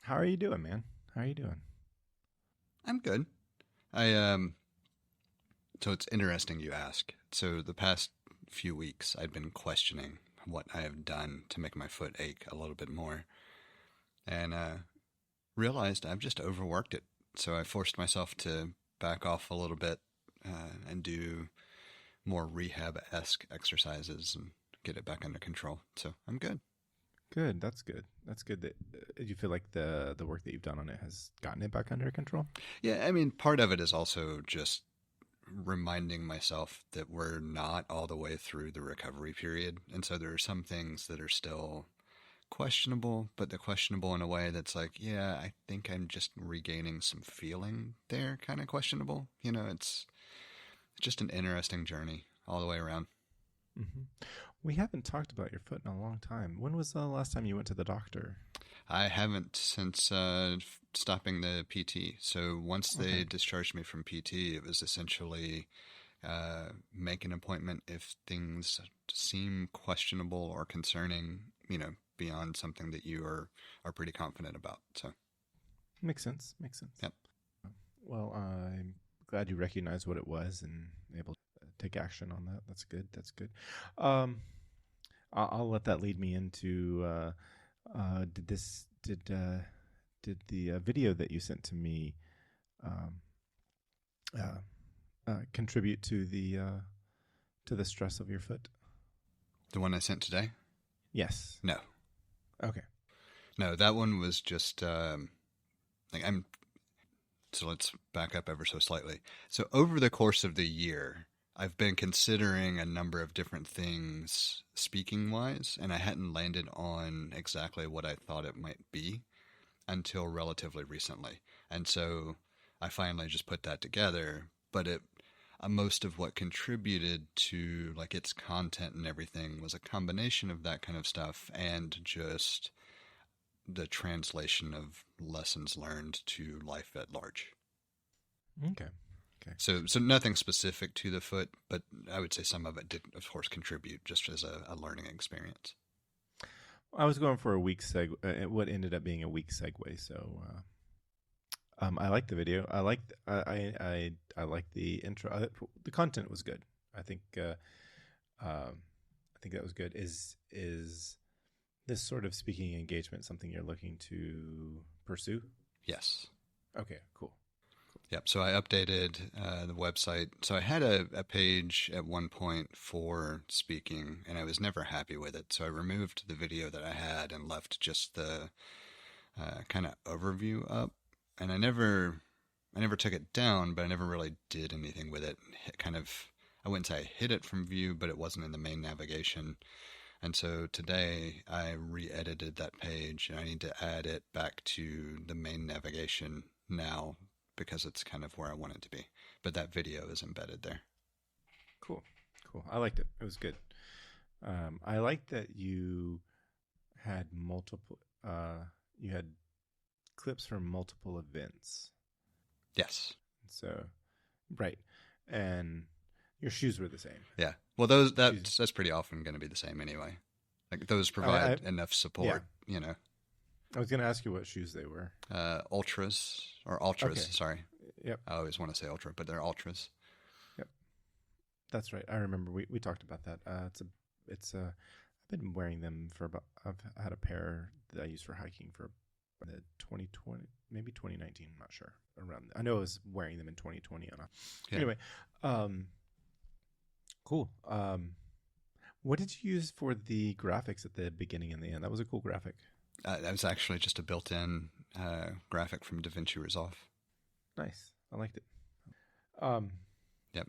How are you doing, man? How are you doing? I'm good. So it's interesting you ask. So the past few weeks, I've been questioning what I have done to make my foot ache a little bit more, and realized I've just overworked it. So I forced myself to back off a little bit and do more rehab-esque exercises and get it back under control. So I'm good. Good. That's good. That's good. That you feel like the work that you've done on it has gotten it back under control. Yeah, I mean, part of it is also just reminding myself that we're not all the way through the recovery period. And so there are some things that are still questionable, but they're questionable in a way that's like, yeah, I think I'm just regaining some feeling there, kind of questionable. It's just an interesting journey all the way around. hmm We haven't talked about your foot in a long time. When was the last time you went to the doctor? I haven't since stopping the PT. So once they Okay. discharged me from PT, it was essentially make an appointment if things seem questionable or concerning, beyond something that you are pretty confident about. So, Makes sense. Makes sense. yep. Well, I'm glad you recognize what it was and able to take action on that. That's good. That's good. Um, I'll let that lead me into did the video that you sent to me um, contribute to the stress of your foot? The one I sent today? Yes. No. Okay. No, that one was just like I'm. So let's back up ever so slightly. So over the course of the year, I've been considering a number of different things speaking wise, and I hadn't landed on exactly what I thought it might be until relatively recently. And so I finally just put that together, but most of what contributed to like its content and everything was a combination of that kind of stuff and just the translation of lessons learned to life at large. Okay. Okay. So nothing specific to the foot, but I would say some of it did, of course, contribute just as a learning experience. I was going for a weak segue. What ended up being a weak segue. So I like the video. I like the intro. The content was good. I think I think that was good. Is this sort of speaking engagement something you're looking to pursue? Yes. Okay, cool. Yep. So I updated the website. So I had a page at one point for speaking, and I was never happy with it. So I removed the video that I had and left just the kind of overview up. And I never took it down, but I never really did anything with it. I wouldn't say I hid it from view, but it wasn't in the main navigation. And so today I re-edited that page, and I need to add it back to the main navigation now because it's kind of where I want it to be. But that video is embedded there. Cool. Cool. I liked it. It was good. I liked that you had multiple. You had clips from multiple events. Yes. So, right, and your shoes were the same. Yeah. Well, that's pretty often going to be the same anyway. Like those provide enough support. Yeah. I was going to ask you what shoes they were. Ultras or ultras. Okay. Sorry. Yep. I always want to say ultra, but they're ultras. Yep. That's right. I remember we talked about that. I've been wearing them for about. I've had a pair that I used for hiking for the 2020, maybe 2019. I'm not sure. Around. I know I was wearing them in 2020 on a. Yeah. Anyway, cool. What did you use for the graphics at the beginning and the end? That was a cool graphic. That was actually just a built-in graphic from DaVinci Resolve. Nice. I liked it. Yep.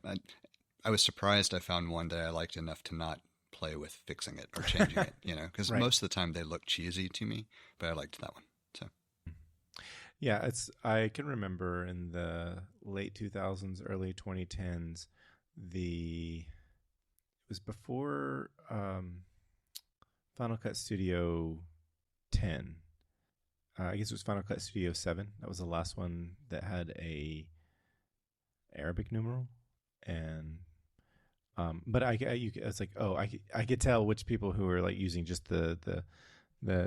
I was surprised I found one that I liked enough to not play with fixing it or changing it, because Right. most of the time they look cheesy to me, but I liked that one. So Yeah, I can remember in the late 2000s, early 2010s, it was before Final Cut Studio 10. I guess it was Final Cut Studio 7. That was the last one that had a Arabic numeral, and but it's like, oh, I could tell which people who are like using just the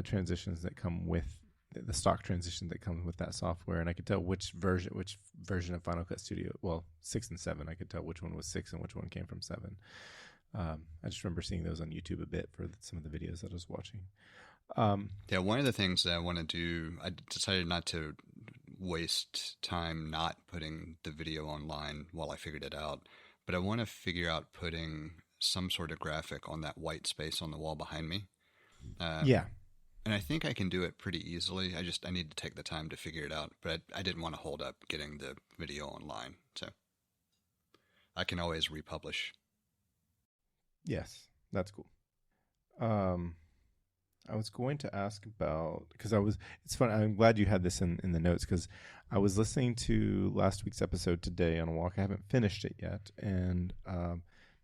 transitions that come with the stock transition that comes with that software, and I could tell which version of Final Cut Studio. Well, 6 and 7, I could tell which one was 6 and which one came from 7. I just remember seeing those on YouTube a bit for some of the videos that I was watching. Yeah, one of the things that I want to do, I decided not to waste time not putting the video online while I figured it out, but I want to figure out putting some sort of graphic on that white space on the wall behind me. Yeah. And I think I can do it pretty easily. I need to take the time to figure it out, but I didn't want to hold up getting the video online, so I can always republish. Yes, that's cool. I was going to ask about, because it's fun. I'm glad you had this in the notes, because I was listening to last week's episode today on a walk. I haven't finished it yet.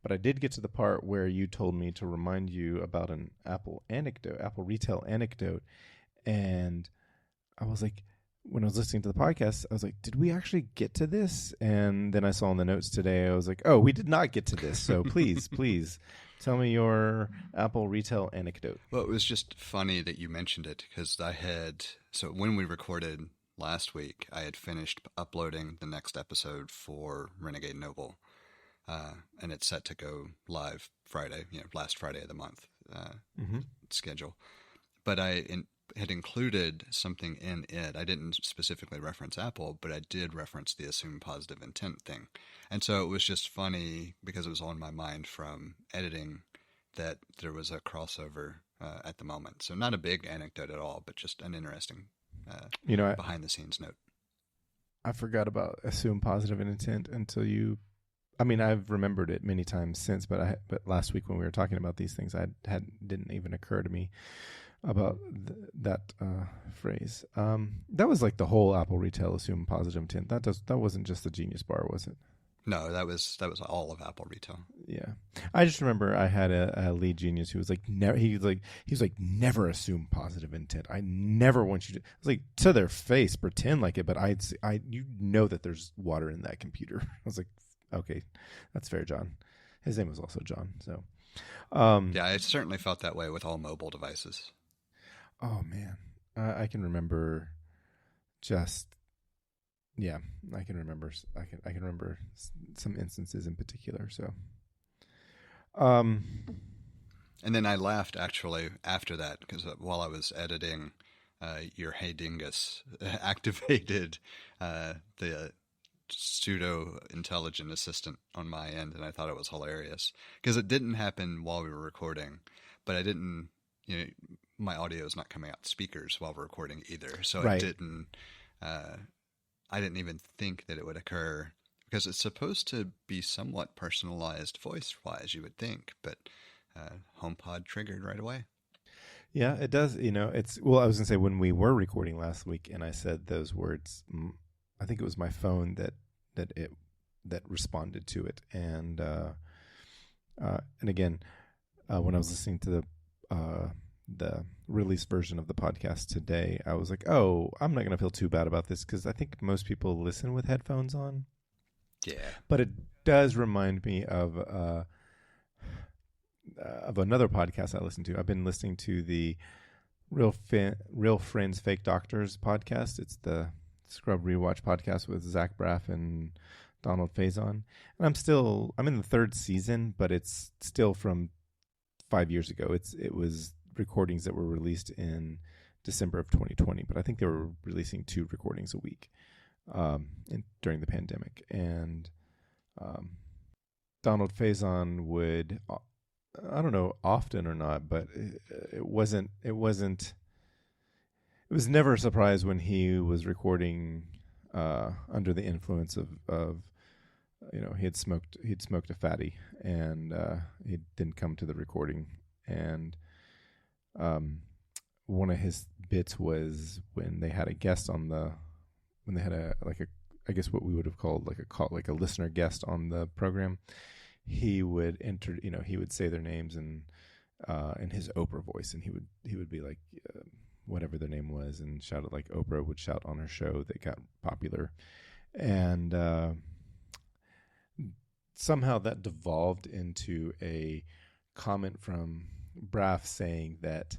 But I did get to the part where you told me to remind you about an Apple retail anecdote. And I was like, when I was listening to the podcast, I was like, did we actually get to this? And then I saw in the notes today, I was like, oh, we did not get to this. So please tell me your Apple retail anecdote. Well, it was just funny that you mentioned it, because so when we recorded last week, I had finished uploading the next episode for Renegade Noble, and it's set to go live Friday, last Friday of the month schedule. But I had included something in it. I didn't specifically reference Apple, but I did reference the assume positive intent thing. And so it was just funny because it was on my mind from editing that there was a crossover at the moment. So not a big anecdote at all, but just an interesting behind the scenes note. I forgot about assume positive intent until you. I mean, I've remembered it many times since, but last week when we were talking about these things, didn't even occur to me about that phrase. That was like the whole Apple retail assume positive intent. That wasn't just the Genius Bar, was it? No, that was all of Apple retail. Yeah, I just remember I had a lead genius who was like, he was like, never assume positive intent. I never want you to. I was like, to their face, pretend like it, but you know that there's water in that computer. I was like, okay, that's fair, John. His name was also John. So, yeah, I certainly felt that way with all mobile devices. Oh man, I can remember I can remember some instances in particular. So, and then I laughed actually after that, because while I was editing, your Hey Dingus activated the pseudo intelligent assistant on my end, and I thought it was hilarious because it didn't happen while we were recording, but I didn't, my audio is not coming out speakers while we're recording either, so right. I didn't even think that it would occur, because it's supposed to be somewhat personalized voice-wise, you would think, but HomePod triggered right away. Yeah, it does. I was going to say, when we were recording last week and I said those words, I think it was my phone that responded to it. And again, when I was listening to the release version of the podcast today, I was like, oh, I'm not going to feel too bad about this, because I think most people listen with headphones on. Yeah. But it does remind me of another podcast I listen to. I've been listening to the Real Friends Fake Doctors podcast. It's the Scrub Rewatch podcast with Zach Braff and Donald Faison. And I'm in the third season, but it's still from 5 years ago. It was recordings that were released in December of 2020, but I think they were releasing 2 recordings a week during the pandemic. And Donald Faison would, I don't know often or not, but it was never a surprise when he was recording under the influence of he'd smoked a fatty, and he didn't come to the recording. And one of his bits was when they had a guest I guess what we would have called like a listener guest on the program. He would he would say their names in his Oprah voice, and he would be like whatever their name was, and shout it like Oprah would shout on her show that got popular. And somehow that devolved into a comment from Braff saying that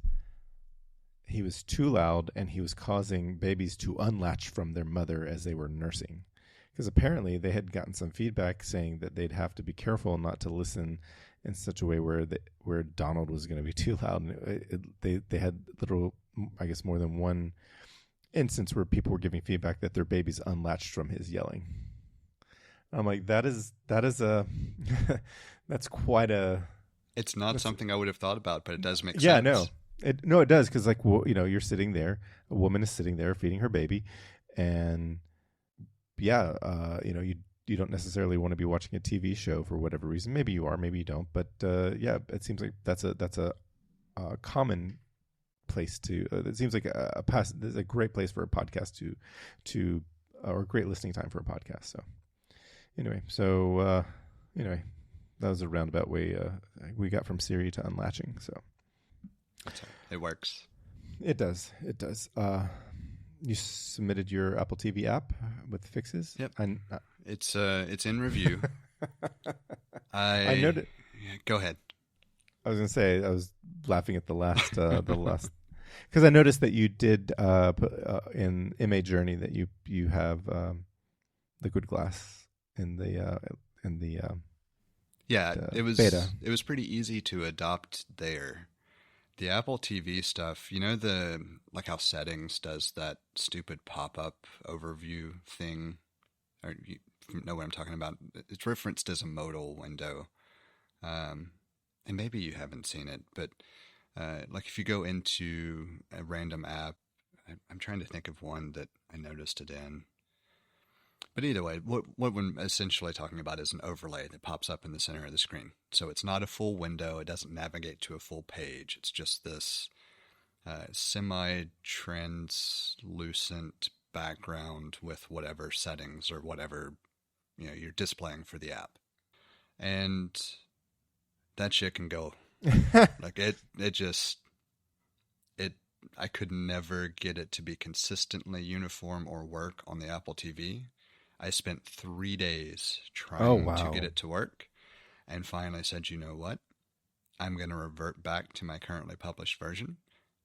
he was too loud and he was causing babies to unlatch from their mother as they were nursing. Because apparently they had gotten some feedback saying that they'd have to be careful not to listen in such a way where Donald was going to be too loud. And they had little, I guess, more than one instance where people were giving feedback that their babies unlatched from his yelling. I'm like, that is a that's quite a. It's not something I would have thought about, but it does make sense. Yeah, no, it does, because like, well, you're sitting there, a woman is sitting there feeding her baby, and yeah, you don't necessarily want to be watching a TV show for whatever reason. Maybe you are, maybe you don't, but yeah, it seems like that's a common place to. It seems like there's a great place for a podcast to or a great listening time for a podcast. So anyway, that was a roundabout way we got from Siri to unlatching. So it works. It does. You submitted your Apple TV app with fixes. Yep. It's in review. I noted. Go ahead. I was going to say, I was laughing at the last because I noticed that you did put in MA Journey that you have liquid glass in the it was beta. It was pretty easy to adopt there. The Apple TV stuff, the like how settings does that stupid pop-up overview thing, or you know what I'm talking about. It's referenced as a modal window, and maybe you haven't seen it, but like if you go into a random app, I'm trying to think of one that I noticed it in. But either way, what we're essentially talking about is an overlay that pops up in the center of the screen. So it's not a full window. It doesn't navigate to a full page. It's just this semi-translucent background with whatever settings or whatever you're displaying for the app. And that shit can go. Like I could never get it to be consistently uniform or work on the Apple TV. I spent 3 days trying to get it to work, and finally said, you know what? I'm going to revert back to my currently published version.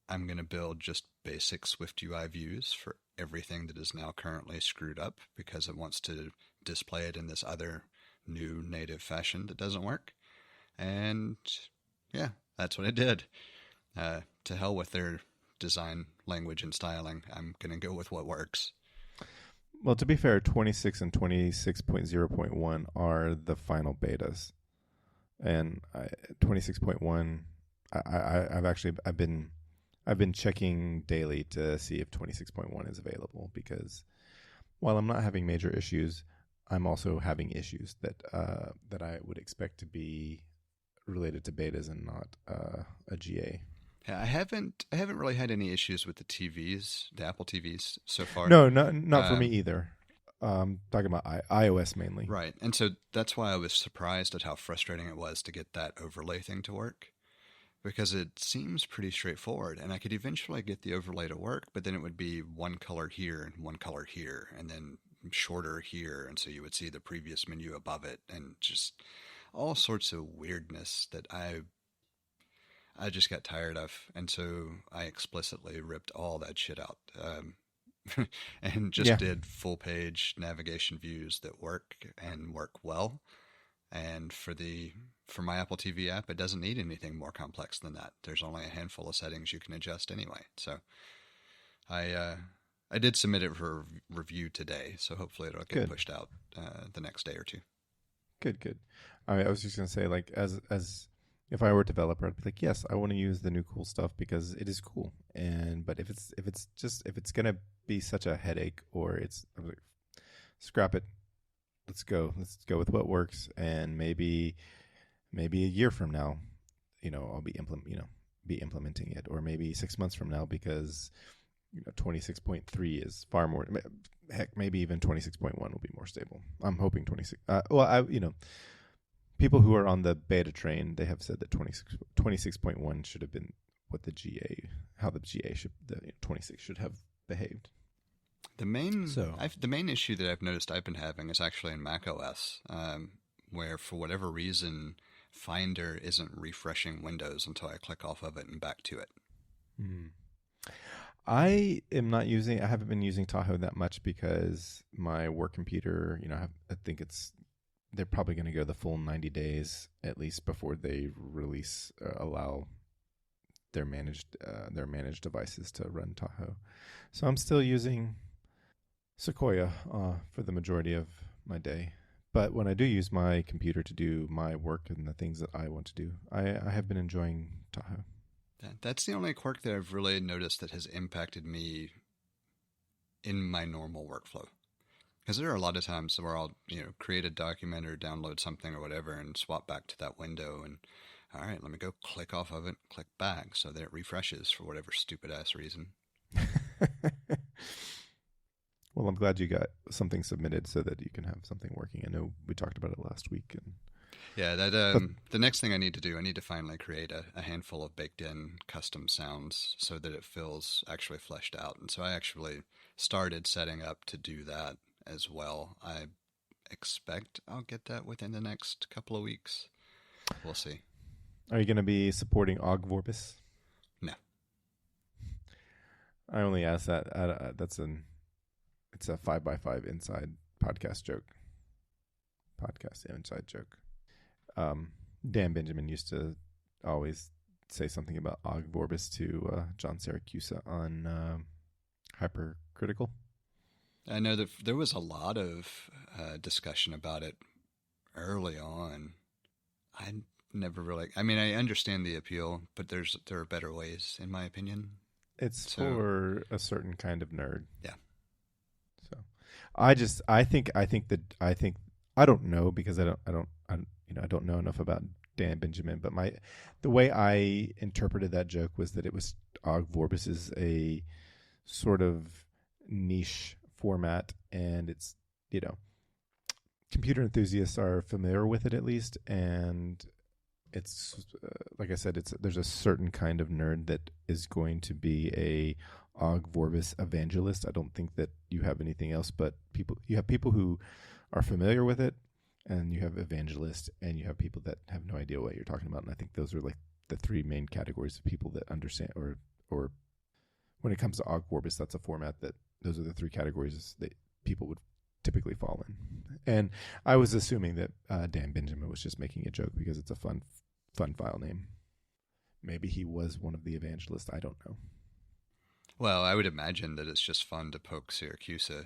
I'm going to build just basic SwiftUI views for everything that is now currently screwed up because it wants to display it in this other new native fashion that doesn't work. And yeah, that's what I did. To hell with their design language and styling. I'm going to go with what works. Well, to be fair, 26 and 26.0.1 are the final betas, and 26.1, I've been checking daily to see if 26.1 is available, because while I'm not having major issues, I'm also having issues that I would expect to be related to betas and not a GA. Yeah, I haven't really had any issues with the TVs, the Apple TVs so far. No, not for me either. Talking about iOS mainly. Right, and so that's why I was surprised at how frustrating it was to get that overlay thing to work, because it seems pretty straightforward, and I could eventually get the overlay to work, but then it would be one color here and one color here, and then shorter here, and so you would see the previous menu above it, and just all sorts of weirdness that I just got tired of, and so I explicitly ripped all that shit out, and just did full page navigation views that work and work well. And for my Apple TV app, it doesn't need anything more complex than that. There's only a handful of settings you can adjust anyway. So I did submit it for review today, so hopefully it'll get pushed out the next day or two. Good. I was just gonna say, like, as if I were a developer, I'd be like, yes, I want to use the new cool stuff because it is cool. But if it's gonna be such a headache, or I'm like, scrap it. Let's go with what works, and maybe a year from now, I'll be implementing it, or maybe 6 months from now, because 26.3 is far more. Heck, maybe even 26.1 will be more stable. I'm hoping 26. People who are on the beta train, they have said that 26.1 should have been what the 26 should have behaved. The main issue that I've noticed I've been having is actually in macOS, where for whatever reason, Finder isn't refreshing Windows until I click off of it and back to it. I haven't been using Tahoe that much because my work computer, I think they're probably going to go the full 90 days at least before they allow their managed devices to run Tahoe. So I'm still using Sequoia for the majority of my day. But when I do use my computer to do my work and the things that I want to do, I have been enjoying Tahoe. That's the only quirk that I've really noticed that has impacted me in my normal workflow. Because there are a lot of times where I'll, create a document or download something or whatever and swap back to that window and, all right, let me go click off of it, click back so that it refreshes for whatever stupid ass reason. Well, I'm glad you got something submitted so that you can have something working. I know we talked about it last week. Yeah, the next thing I need to finally create a handful of baked-in custom sounds so that it feels actually fleshed out. And so I actually started setting up to do that as well. I expect I'll get that within the next couple of weeks. We'll see. Are you going to be supporting Og Vorbis? No. I only asked that. It's a 5x5 inside podcast joke. Podcast inside joke. Dan Benjamin used to always say something about Og Vorbis to John Siracusa on Hypercritical. I know that there was a lot of discussion about it early on. I never really. I mean, I understand the appeal, but there are better ways, in my opinion. It's for a certain kind of nerd. Yeah. So, I don't know because I don't know enough about Dan Benjamin, but the way I interpreted that joke was that it was Og Vorbis is a sort of niche format, and it's computer enthusiasts are familiar with it at least, and it's like I said, there's a certain kind of nerd that is going to be a Og Vorbis evangelist. I don't think that you have anything else, but you have people who are familiar with it, and you have evangelists, and you have people that have no idea what you're talking about. And I think those are like the three main categories of people that understand, or when it comes to Og Vorbis, that's a format that those are the three categories that people would typically fall in. And I was assuming that Dan Benjamin was just making a joke because it's a fun file name. Maybe he was one of the evangelists. I don't know. Well, I would imagine that it's just fun to poke Siracusa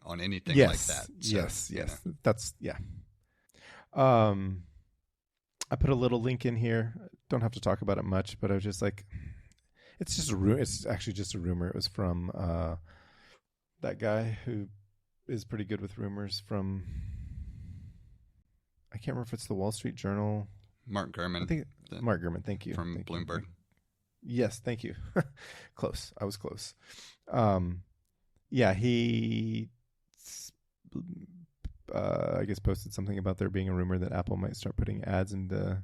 on anything like that. So, yes. That's, yeah. I put a little link in here. Don't have to talk about it much, but I was just like, it's just a rumor. It's actually just a rumor. It was from that guy who is pretty good with rumors from, I can't remember if it's the Wall Street Journal. Mark Gurman. I think Mark Gurman. Thank you. From Bloomberg. Yes, thank you. Close. I was close. Yeah, he, I guess, posted something about there being a rumor that Apple might start putting ads into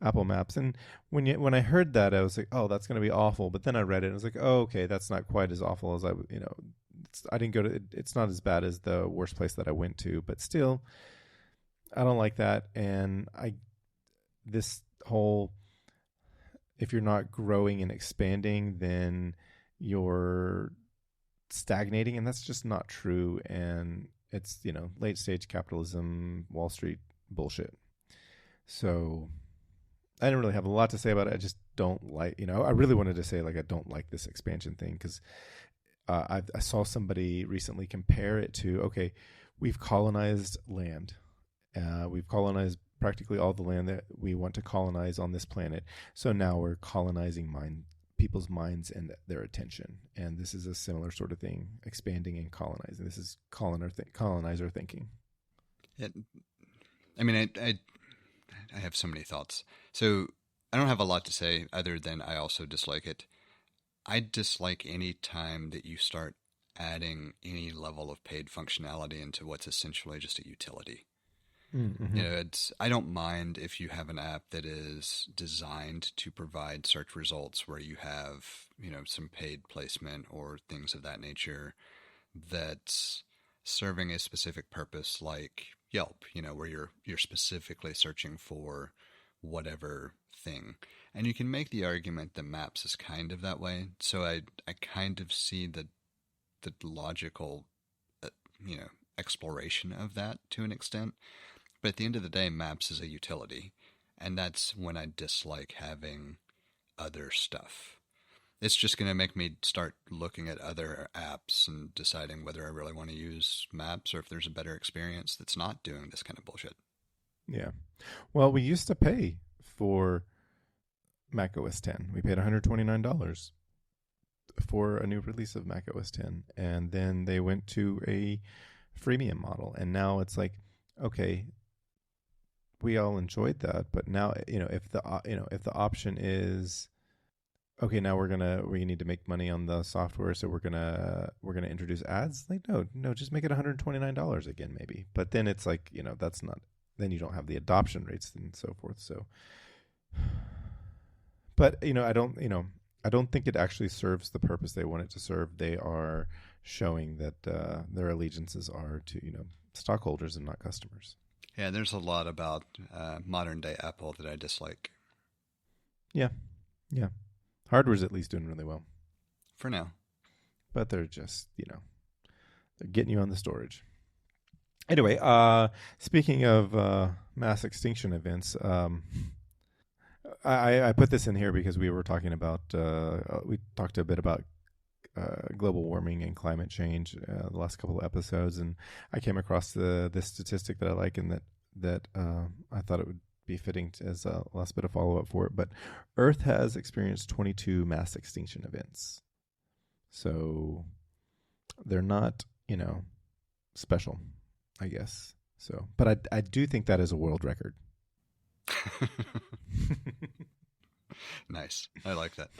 Apple Maps. And when I heard that, I was like, oh, that's going to be awful. But then I read it and I was like, oh, okay, that's not quite as awful as I didn't go to, it's not as bad as the worst place that I went to, but still, I don't like that. And this whole, if you're not growing and expanding, then you're stagnating, and that's just not true. And it's, late stage capitalism, Wall Street bullshit. So I didn't really have a lot to say about it. I just don't like, I really wanted to say, like, I don't like this expansion thing because I saw somebody recently compare it to, okay, we've colonized land. We've colonized practically all the land that we want to colonize on this planet. So now we're colonizing people's minds and their attention. And this is a similar sort of thing, expanding and colonizing. This is colonizer thinking. I mean, I have so many thoughts. So I don't have a lot to say other than I also dislike it. I dislike any time that you start adding any level of paid functionality into what's essentially just a utility. Mm-hmm. I don't mind if you have an app that is designed to provide search results where you have, some paid placement or things of that nature that's serving a specific purpose, like Yelp, where you're specifically searching for whatever thing. And you can make the argument that maps is kind of that way. So I kind of see the logical, uh, exploration of that to an extent. But at the end of the day, maps is a utility. And that's when I dislike having other stuff. It's just going to make me start looking at other apps and deciding whether I really want to use maps or if there's a better experience that's not doing this kind of bullshit. Yeah. Well, we used to pay for Mac OS 10. We paid $129 for a new release of Mac OS 10. And then they went to a freemium model. And now it's like, okay, we all enjoyed that, but now, if the option is, okay, now we need to make money on the software, so we're gonna introduce ads. Like, no, just make it $129 again, maybe. But then it's like, that's not. Then you don't have the adoption rates and so forth. So, but I don't think it actually serves the purpose they want it to serve. They are showing that their allegiances are to stockholders and not customers. Yeah, there's a lot about modern day Apple that I dislike. Yeah. Hardware's at least doing really well. For now. But they're just, they're getting you on the storage. Anyway, speaking of mass extinction events, I put this in here because we were talking about, we talked a bit about global warming and climate change the last couple of episodes, and I came across this statistic that I like and that I thought it would be fitting as a last bit of follow-up for it. But Earth has experienced 22 mass extinction events, so they're not special, I guess. So, but I do think that is a world record. Nice. I like that.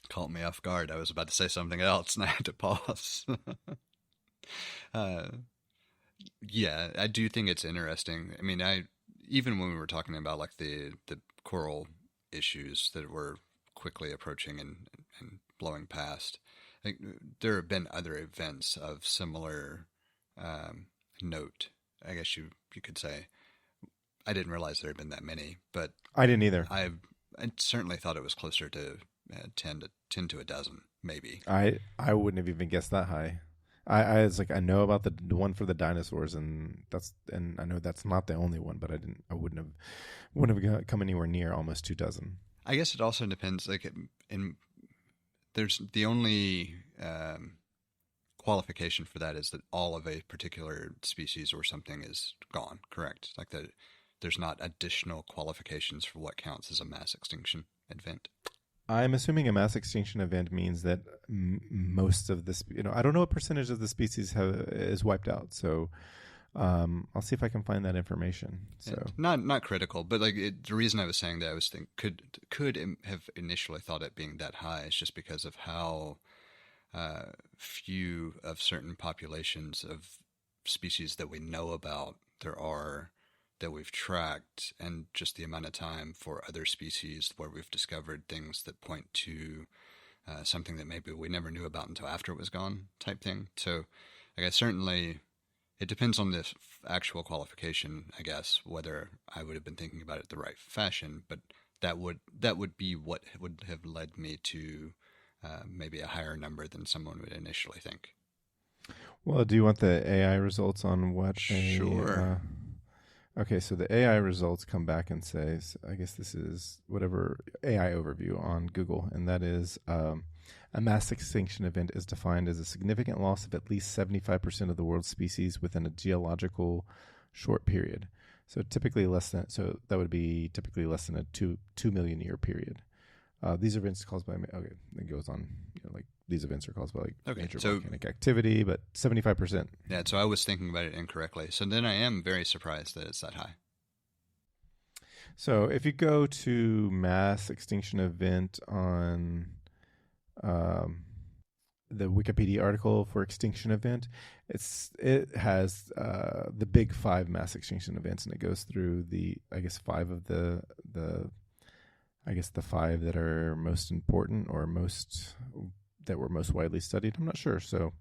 Caught me off guard. I was about to say something else and I had to pause. Yeah, I do think it's interesting. I mean, even when we were talking about like the coral issues that were quickly approaching and blowing past, I think there have been other events of similar note, I guess you could say. I didn't realize there had been that many, but I didn't either. I certainly thought it was closer to 10 to a dozen, maybe. I wouldn't have even guessed that high. I was like, I know about the one for the dinosaurs, and I know that's not the only one, but I wouldn't have come anywhere near almost 2 dozen. I guess it also depends. Like, there's the only qualification for that is that all of a particular species or something is gone. Correct? Like that, there's not additional qualifications for what counts as a mass extinction event. I'm assuming a mass extinction event means that most of this, I don't know what percentage of the species is wiped out. So I'll see if I can find that information. So not critical, but like the reason I was saying that I was thinking could have initially thought it being that high is just because of how few of certain populations of species that we know about there are that we've tracked, and just the amount of time for other species where we've discovered things that point to something that maybe we never knew about until after it was gone type thing. So I guess certainly it depends on the actual qualification, I guess, whether I would have been thinking about it the right fashion, but that would be what would have led me to maybe a higher number than someone would initially think. Well, do you want the AI results on what? Sure. Okay, so the AI results come back and says, I guess this is whatever AI overview on Google, and that is a mass extinction event is defined as a significant loss of at least 75% of the world's species within a geological short period. So that would be typically less than a 2 million year period. These events caused by it goes on like these events are caused by major volcanic activity, but 75%. Yeah, so I was thinking about it incorrectly. So then I am very surprised that it's that high. So if you go to mass extinction event on the Wikipedia article for extinction event, it has the big 5 mass extinction events, and it goes through the 5 of the 5 that are most important or that were most widely studied. I'm not sure. So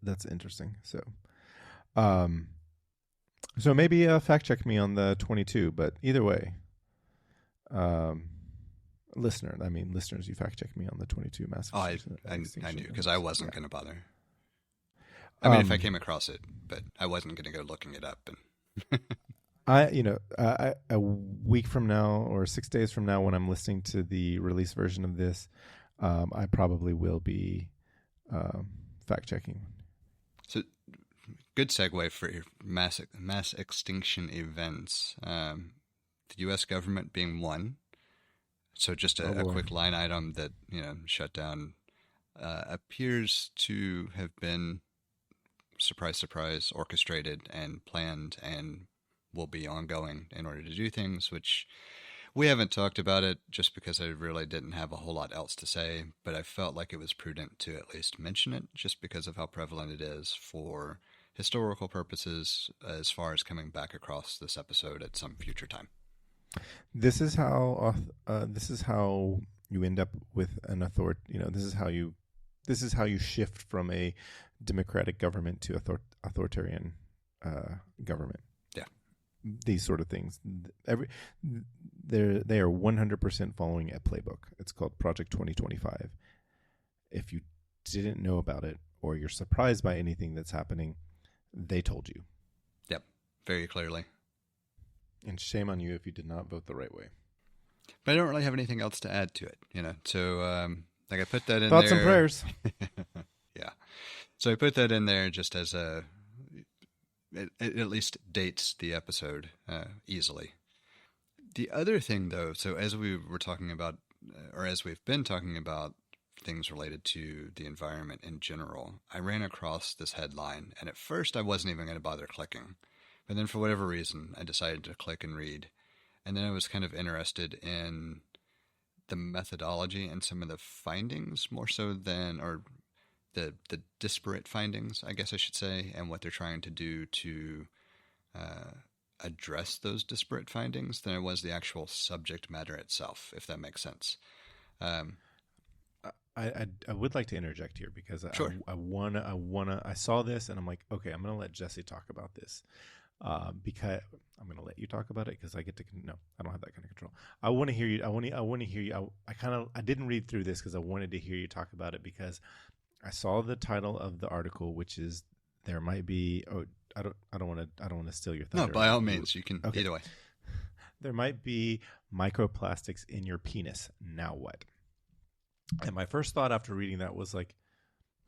that's interesting. So, so maybe fact check me on the 22, but either way, um, listeners, you fact check me on the 22 mass Oh, extinction. I knew, because I wasn't going to bother. I Um, mean, if I came across it, but I wasn't going to go looking it up. And a week from now or 6 days from now, when I'm listening to the release version of this, I probably will be fact checking. So, good segue for your mass extinction events. The U.S. government being one. So, just a quick line item that shut down appears to have been, surprise, surprise, orchestrated and planned and will be ongoing in order to do things, which we haven't talked about it just because I really didn't have a whole lot else to say, but I felt like it was prudent to at least mention it just because of how prevalent it is for historical purposes as far as coming back across this episode at some future time. This is how you end up with an authority. This is how you shift from a democratic government to authoritarian government. Yeah, these sort of things. They are 100% following a playbook. It's called Project 2025. If you didn't know about it or you're surprised by anything that's happening, they told you. Yep, very clearly. And shame on you if you did not vote the right way. But I don't really have anything else to add to it, So, I put that in Thoughts there. and prayers. Yeah. So I put that in there just as it at least dates the episode easily. The other thing, though, so as we were talking about, or as we've been talking about things related to the environment in general, I ran across this headline, and at first I wasn't even going to bother clicking. But then for whatever reason, I decided to click and read. And then I was kind of interested in the methodology and some of the findings more so than, or the disparate findings, I guess I should say, and what they're trying to do to address those disparate findings than it was the actual subject matter itself, if that makes sense. I would like to interject here because Sure. I saw this and I'm like, okay, I'm going to let Jesse talk about this. Because I'm going to let you talk about it because I get to, no, I don't have that kind of control. I want to hear you. I want to hear you. I didn't read through this because I wanted to hear you talk about it because I saw the title of the article, which is there might be, I don't want to steal your thunder. No, by all means, you can, either way. There might be microplastics in your penis. Now what? And my first thought after reading that was like,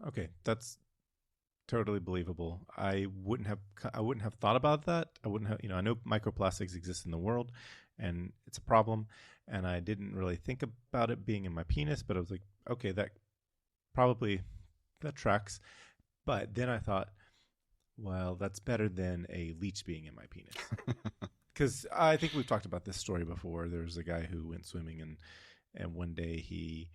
okay, that's totally believable. I wouldn't have thought about that. I wouldn't have, I know microplastics exist in the world and it's a problem. And I didn't really think about it being in my penis, but I was like, okay, that tracks. But then I thought, well, that's better than a leech being in my penis. Because I think we've talked about this story before. There was a guy who went swimming and one day he,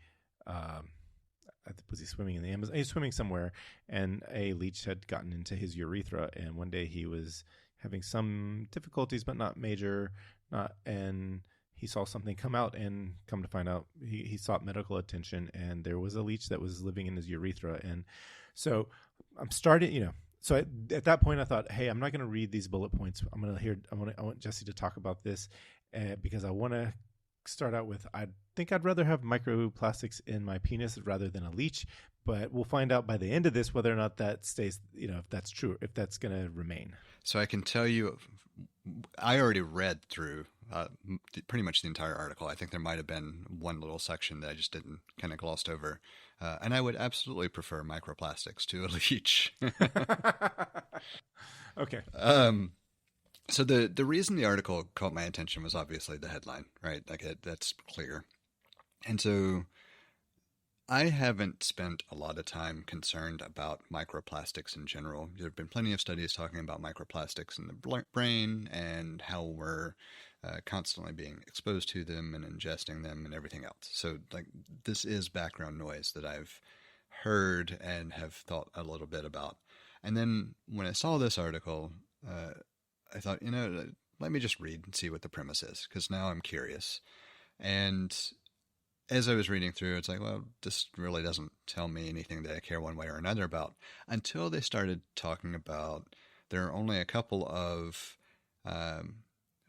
was he swimming in the Amazon? He was swimming somewhere, and a leech had gotten into his urethra. And one day he was having some difficulties, but not major. And he saw something come out, and come to find out, he sought medical attention, and there was a leech that was living in his urethra. And so I'm starting, So at that point, I thought, hey, I'm not going to read these bullet points. I want Jesse to talk about this because I want to start out with, I think I'd rather have microplastics in my penis rather than a leech, but we'll find out by the end of this whether or not that stays, if that's true, if that's going to remain. So I can tell you, I already read through pretty much the entire article. I think there might have been one little section that I just didn't, kind of glossed over. And I would absolutely prefer microplastics to a leech. Okay. So the reason the article caught my attention was obviously the headline, right? That's clear. And so I haven't spent a lot of time concerned about microplastics in general. There have been plenty of studies talking about microplastics in the brain and how we're constantly being exposed to them and ingesting them and everything else. So this is background noise that I've heard and have thought a little bit about. And then when I saw this article, I thought, let me just read and see what the premise is, because now I'm curious. And as I was reading through, it's like, well, this really doesn't tell me anything that I care one way or another about, until they started talking about there are only a couple of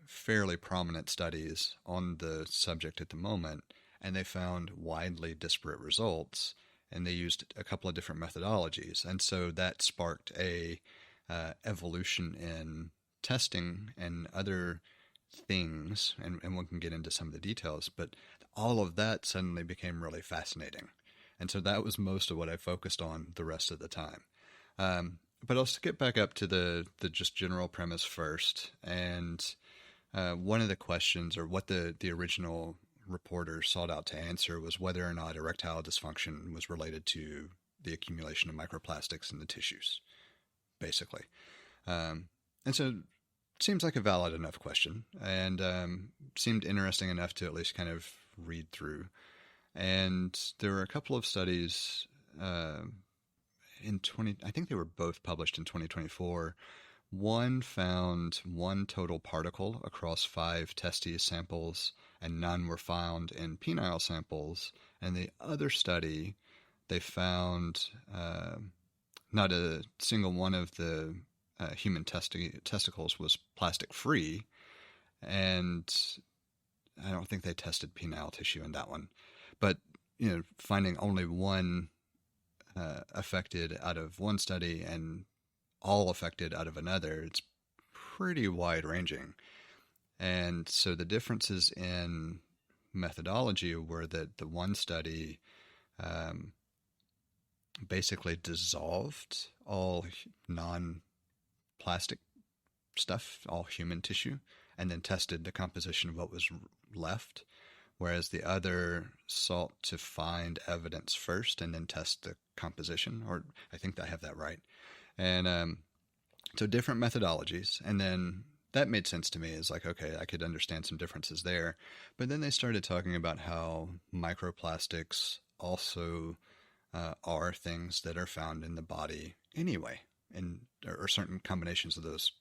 fairly prominent studies on the subject at the moment, and they found widely disparate results, and they used a couple of different methodologies. And so that sparked a evolution in testing and other things, and one can get into some of the details, but all of that suddenly became really fascinating. And so that was most of what I focused on the rest of the time. But I'll skip back up to the just general premise first. And one of the questions, or what the original reporter sought out to answer, was whether or not erectile dysfunction was related to the accumulation of microplastics in the tissues, basically. And so it seems like a valid enough question, and seemed interesting enough to at least kind of read through. And there were a couple of studies I think they were both published in 2024. One found one total particle across 5 testes samples, and none were found in penile samples. And the other study, they found not a single one of the human testicles was plastic-free, and I don't think they tested penile tissue in that one. But, finding only one affected out of one study and all affected out of another, it's pretty wide-ranging. And so the differences in methodology were that the one study basically dissolved all non-plastic stuff, all human tissue, and then tested the composition of what was left, whereas the other sought to find evidence first and then test the composition, or I think I have that right. And so different methodologies, and then that made sense to me. It's like, okay, I could understand some differences there. But then they started talking about how microplastics also are things that are found in the body anyway, or certain combinations of those,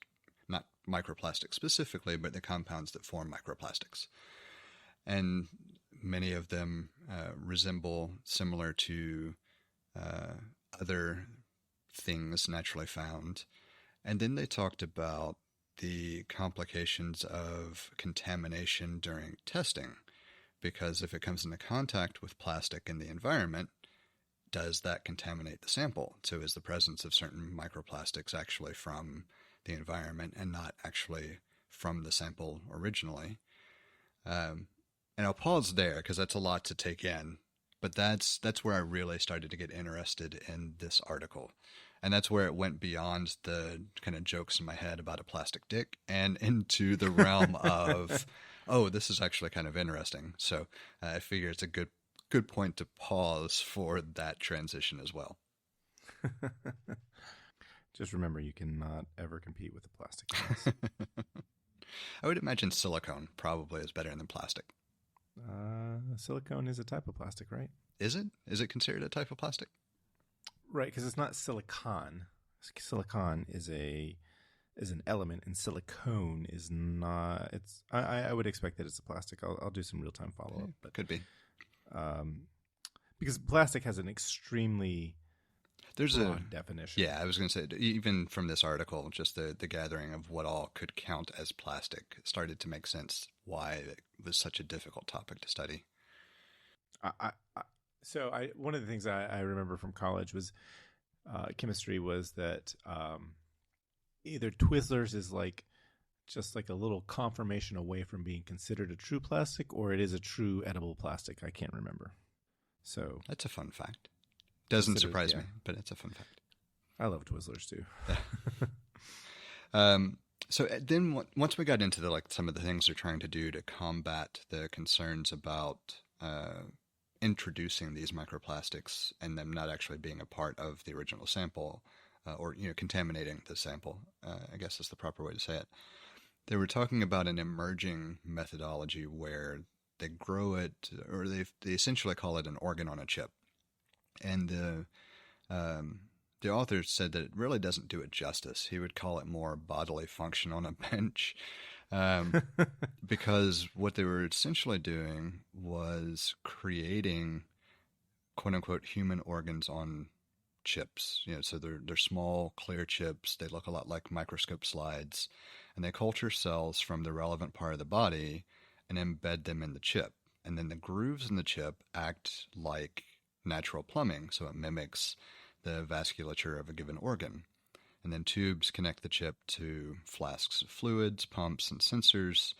not microplastics specifically, but the compounds that form microplastics. And many of them resemble similar to other things naturally found. And then they talked about the complications of contamination during testing, because if it comes into contact with plastic in the environment, does that contaminate the sample? So is the presence of certain microplastics actually from the environment and not actually from the sample originally? And I'll pause there because that's a lot to take in, but that's where I really started to get interested in this article. And that's where it went beyond the kind of jokes in my head about a plastic dick and into the realm of, oh, this is actually kind of interesting. So I figure it's a good point to pause for that transition as well. Just remember, you cannot ever compete with the plastic things. I would imagine silicone probably is better than plastic. Silicone is a type of plastic, right? Is it? Is it considered a type of plastic? Right, because it's not silicon. Silicon is an element, and silicone is not. It's. I would expect that it's a plastic. I'll do some real time follow up, but could be. Because plastic has an extremely there's broad definition. Yeah, I was going to say, even from this article, just the gathering of what all could count as plastic started to make sense why it was such a difficult topic to study. So one of the things I remember from college was chemistry was that either Twizzlers is just like a little confirmation away from being considered a true plastic, or it is a true edible plastic. I can't remember. So that's a fun fact. Doesn't surprise me, but it's a fun fact. I love Twizzlers too. So then once we got into some of the things they're trying to do to combat the concerns about introducing these microplastics and them not actually being a part of the original sample, or contaminating the sample, I guess is the proper way to say it. They were talking about an emerging methodology where they grow it, or they essentially call it an organ on a chip. And the author said that it really doesn't do it justice. He would call it more bodily function on a bench, because what they were essentially doing was creating quote-unquote human organs on chips. So they're small, clear chips. They look a lot like microscope slides, and they culture cells from the relevant part of the body and embed them in the chip. And then the grooves in the chip act like natural plumbing, so it mimics the vasculature of a given organ. And then tubes connect the chip to flasks of fluids, pumps, and sensors.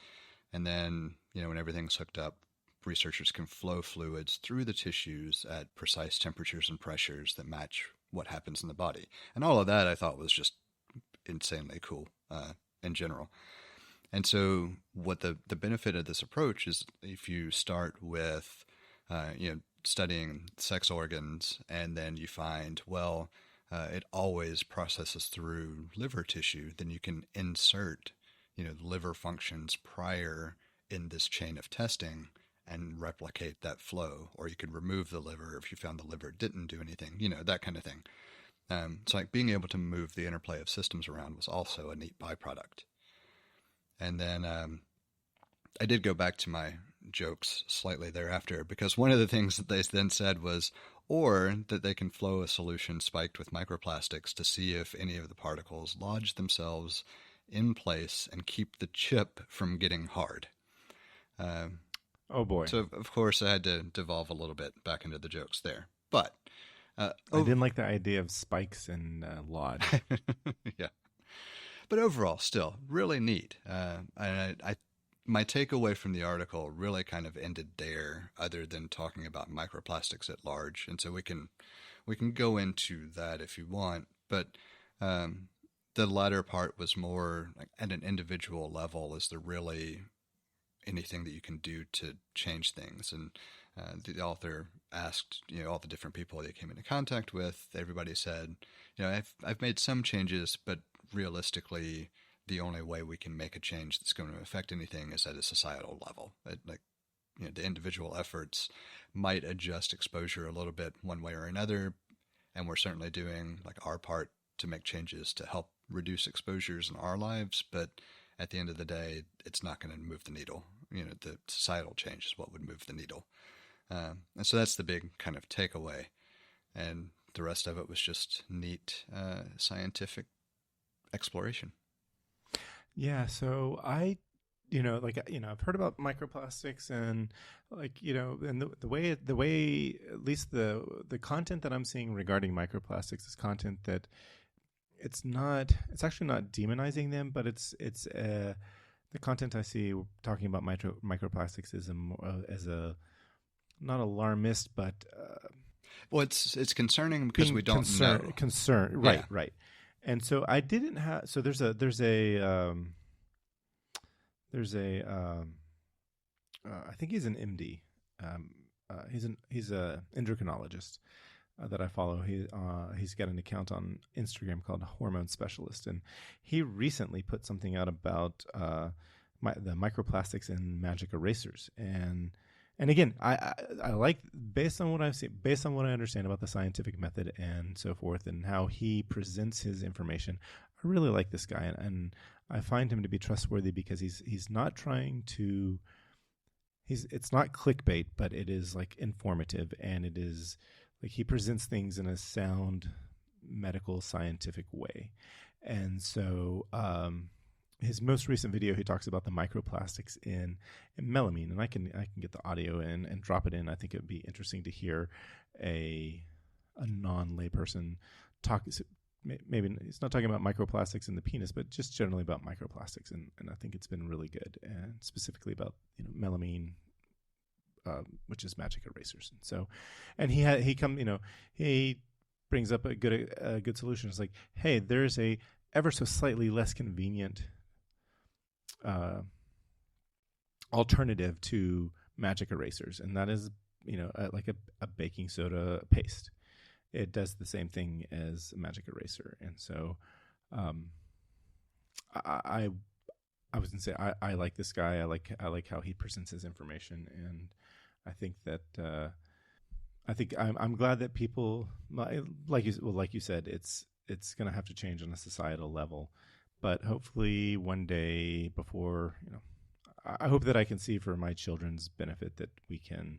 And then, when everything's hooked up, researchers can flow fluids through the tissues at precise temperatures and pressures that match what happens in the body. And all of that I thought was just insanely cool in general. And so what the benefit of this approach is, if you start with, studying sex organs, and then you find, it always processes through liver tissue, then you can insert, liver functions prior in this chain of testing and replicate that flow. Or you could remove the liver if you found the liver didn't do anything, that kind of thing. So like being able to move the interplay of systems around was also a neat byproduct. And then I did go back to my jokes slightly thereafter, because one of the things that they then said was, or that they can flow a solution spiked with microplastics to see if any of the particles lodge themselves in place and keep the chip from getting hard. Oh boy. So, of course, I had to devolve a little bit back into the jokes there. But I didn't like the idea of spikes and lodge. Yeah. But overall, still, really neat. My takeaway from the article really kind of ended there, other than talking about microplastics at large. And so we can go into that if you want. But the latter part was more like at an individual level. Is there really anything that you can do to change things? And the author asked, all the different people they came into contact with. Everybody said, I've made some changes, but realistically, the only way we can make a change that's going to affect anything is at a societal level. The individual efforts might adjust exposure a little bit one way or another, and we're certainly doing our part to make changes to help reduce exposures in our lives. But at the end of the day, it's not going to move the needle. The societal change is what would move the needle. And so that's the big kind of takeaway. And the rest of it was just neat scientific exploration. Yeah, so I've heard about microplastics, and and the way at least the content that I'm seeing regarding microplastics is content that it's actually not demonizing them, but it's the content I see talking about microplastics is as a not alarmist, but well, it's concerning because we don't know. Right, yeah. Right. And so I didn't have. So there's a I think he's an MD. He's a endocrinologist that I follow. He's got an account on Instagram called Hormone Specialist, and he recently put something out about the microplastics in magic erasers. And again, I like, based on what I've seen, based on what I understand about the scientific method and so forth, and how he presents his information, I really like this guy, and I find him to be trustworthy because he's not trying to. It's not clickbait, but it is informative, and it is he presents things in a sound medical scientific way, and so. His most recent video, he talks about the microplastics in melamine, and I can get the audio in and drop it in. I think it would be interesting to hear a non-layperson talk. Maybe he's not talking about microplastics in the penis, but just generally about microplastics, and I think it's been really good, and specifically about melamine, which is magic erasers. And so, and he brings up a good solution. It's like, hey, there's a ever so slightly less convenient alternative to magic erasers, and that is like a baking soda paste. It does the same thing as a magic eraser, and so I was gonna say I like this guy. I like how he presents his information, and I think that I'm glad that people like you said, it's gonna have to change on a societal level. But hopefully one day before, I hope that I can see for my children's benefit that we can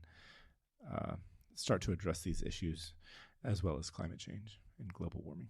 start to address these issues. as well as climate change and global warming.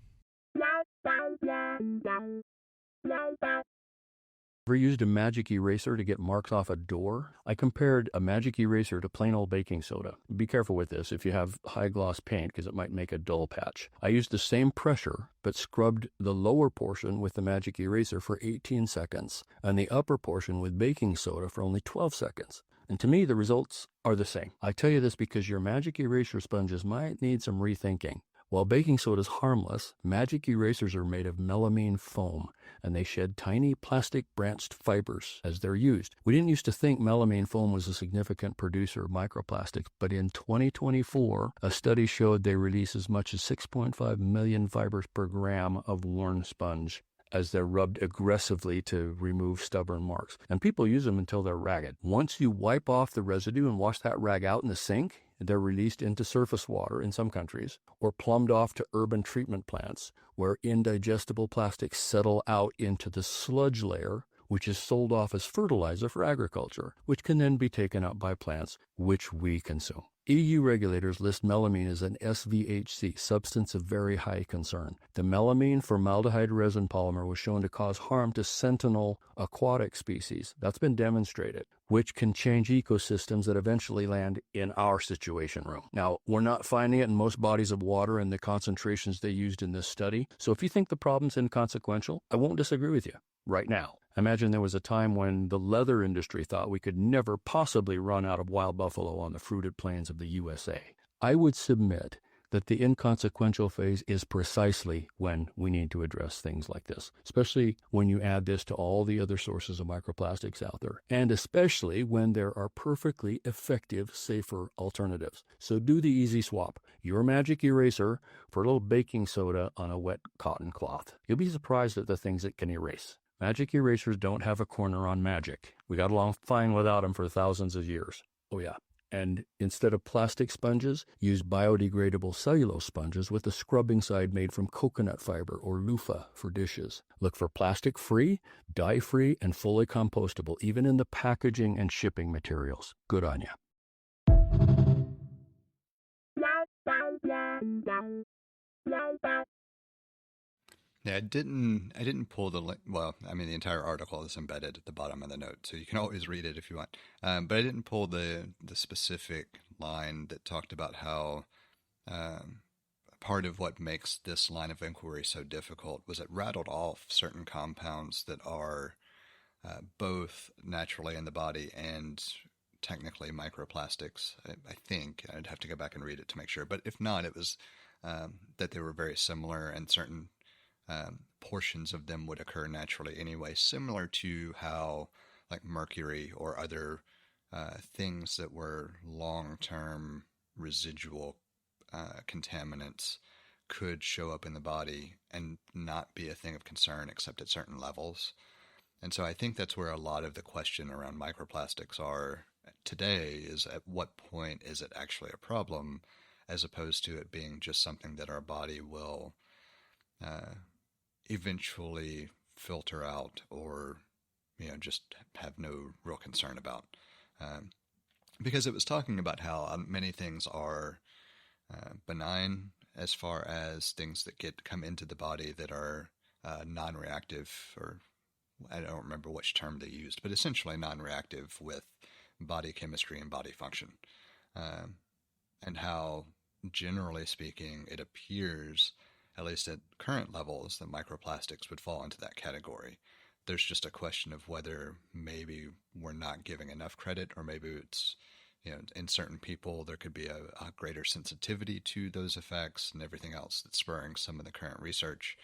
Ever used a magic eraser to get marks off a door? I compared a magic eraser to plain old baking soda. Be careful with this if you have high gloss paint because it might make a dull patch. I used the same pressure but scrubbed the lower portion with the magic eraser for 18 seconds and the upper portion with baking soda for only 12 seconds. And to me, the results are the same. I tell you this because your magic eraser sponges might need some rethinking. While baking soda is harmless, magic erasers are made of melamine foam, and they shed tiny plastic branched fibers as they're used. We didn't used to think melamine foam was a significant producer of microplastics, but in 2024, a study showed they release as much as 6.5 million fibers per gram of worn sponge as they're rubbed aggressively to remove stubborn marks. And people use them until they're ragged. Once you wipe off the residue and wash that rag out in the sink, they're released into surface water in some countries or plumbed off to urban treatment plants where indigestible plastics settle out into the sludge layer, which is sold off as fertilizer for agriculture, which can then be taken up by plants, which we consume. EU regulators list melamine as an SVHC, substance of very high concern. The melamine formaldehyde resin polymer was shown to cause harm to sentinel aquatic species. That's been demonstrated, which can change ecosystems that eventually land in our situation room. Now, we're not finding it in most bodies of water in the concentrations they used in this study. So if you think the problem's inconsequential, I won't disagree with you right now. Imagine there was a time when the leather industry thought we could never possibly run out of wild buffalo on the fruited plains of the USA. I would submit that the inconsequential phase is precisely when we need to address things like this, especially when you add this to all the other sources of microplastics out there, and especially when there are perfectly effective, safer alternatives. So do the easy swap. Your magic eraser for a little baking soda on a wet cotton cloth. You'll be surprised at the things it can erase. Magic erasers don't have a corner on magic. We got along fine without them for thousands of years. Oh yeah. And instead of plastic sponges, use biodegradable cellulose sponges with the scrubbing side made from coconut fiber or loofah for dishes. Look for plastic-free, dye-free, and fully compostable, even in the packaging and shipping materials. Good on you. Yeah, I didn't pull the link. Well, I mean, the entire article is embedded at the bottom of the note, so you can always read it if you want. But I didn't pull the specific line that talked about how part of what makes this line of inquiry so difficult was it rattled off certain compounds that are both naturally in the body and technically microplastics. I think I'd have to go back and read it to make sure, but if not, it was that they were very similar and certain portions of them would occur naturally anyway, similar to how like mercury or other things that were long-term residual contaminants could show up in the body and not be a thing of concern except at certain levels. And so I think that's where a lot of the question around microplastics are today, is at what point is it actually a problem, as opposed to it being just something that our body will eventually filter out or just have no real concern about. Because it was talking about how many things are benign as far as things that come into the body that are non-reactive, or I don't remember which term they used, but essentially non-reactive with body chemistry and body function. And how, generally speaking, it appears, at least at current levels, that microplastics would fall into that category. There's just a question of whether maybe we're not giving enough credit, or maybe it's, in certain people there could be a greater sensitivity to those effects and everything else that's spurring some of the current research.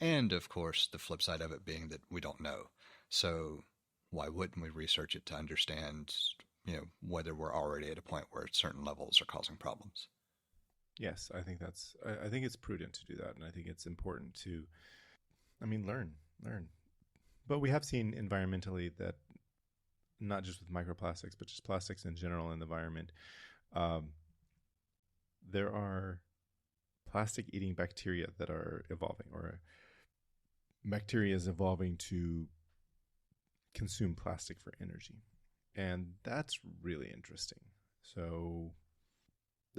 And of course, the flip side of it being that we don't know. So why wouldn't we research it to understand, whether we're already at a point where certain levels are causing problems? Yes, I think I think it's prudent to do that, and I think it's important to, learn. But we have seen environmentally that, not just with microplastics, but just plastics in general in the environment, there are plastic-eating bacteria that are evolving, or bacteria is evolving to consume plastic for energy. And that's really interesting. So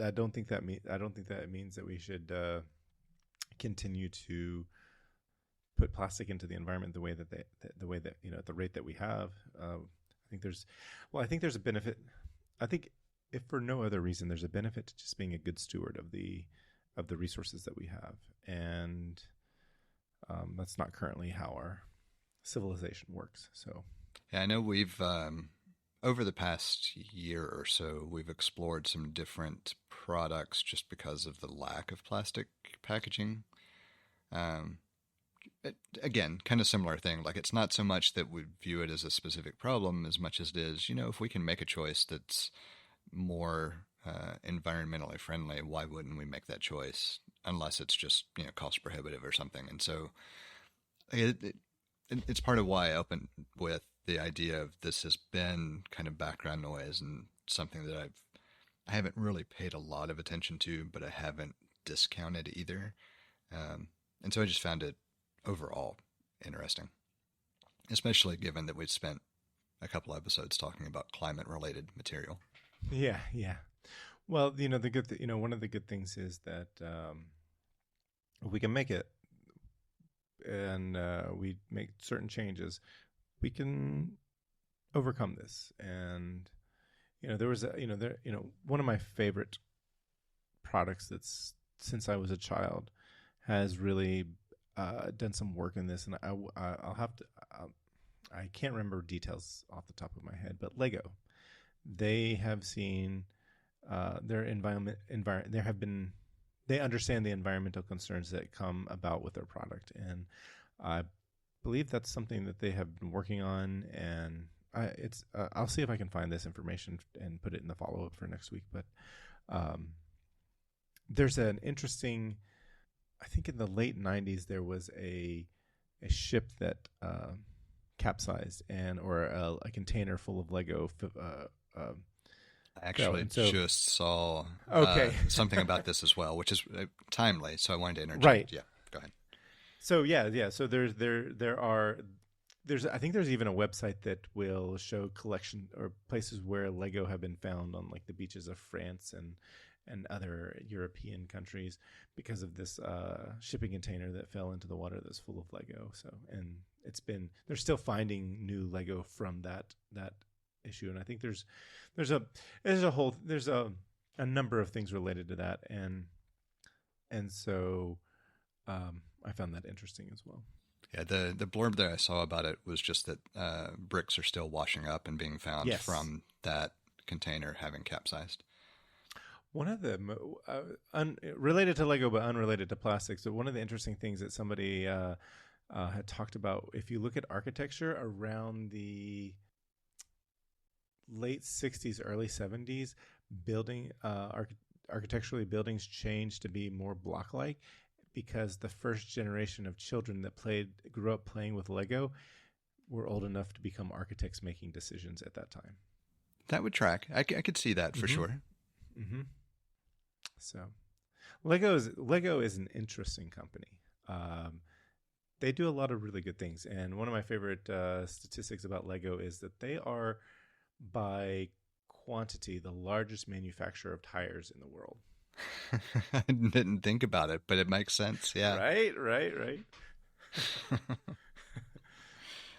I don't think that means that we should continue to put plastic into the environment the way that at the rate that we have. I think there's a benefit. I think if for no other reason, there's a benefit to just being a good steward of the resources that we have, and that's not currently how our civilization works. So, yeah, I know we've over the past year or so, we've explored some different products just because of the lack of plastic packaging. Again, kind of similar thing. Like, it's not so much that we view it as a specific problem as much as it is, if we can make a choice that's more environmentally friendly, why wouldn't we make that choice? Unless it's just, cost prohibitive or something. And so it's part of why I opened with the idea of this has been kind of background noise and something that I haven't really paid a lot of attention to, but I haven't discounted either. And so I just found it overall interesting, especially given that we've spent a couple episodes talking about climate-related material. Yeah. Well, one of the good things is that if we can make it, and we make certain changes, we can overcome this. And there was one of my favorite products that's since I was a child has really done some work in this, and I can't remember details off the top of my head, but Lego, they have seen they understand the environmental concerns that come about with their product, and I believe that's something that they have been working on. And I'll see if I can find this information and put it in the follow-up for next week. But there's an interesting, I think in the late 90s there was a ship that capsized or a container full of Lego. I actually just saw something about this as well, which is timely. So I wanted to interject. Right. Yeah. Go ahead. So yeah. So there's I think there's even a website that will show collection or places where Lego have been found on like the beaches of France and other European countries because of this shipping container that fell into the water that's full of Lego. So, and they're still finding new Lego from that issue. And I think there's a number of things related to that. And so I found that interesting as well. Yeah, the blurb that I saw about it was just that bricks are still washing up and being found from that container having capsized. One of the related to Lego but unrelated to plastics, so one of the interesting things that somebody had talked about, if you look at architecture around the late 60s, early 70s, architecturally buildings changed to be more block-like because the first generation of children that grew up playing with Lego were old enough to become architects making decisions at that time. That would track. I could see that for sure. Mm-hmm. So Lego is an interesting company. They do a lot of really good things. And one of my favorite statistics about Lego is that they are, by quantity, the largest manufacturer of tires in the world. I didn't think about it, but it makes sense. Yeah. Right.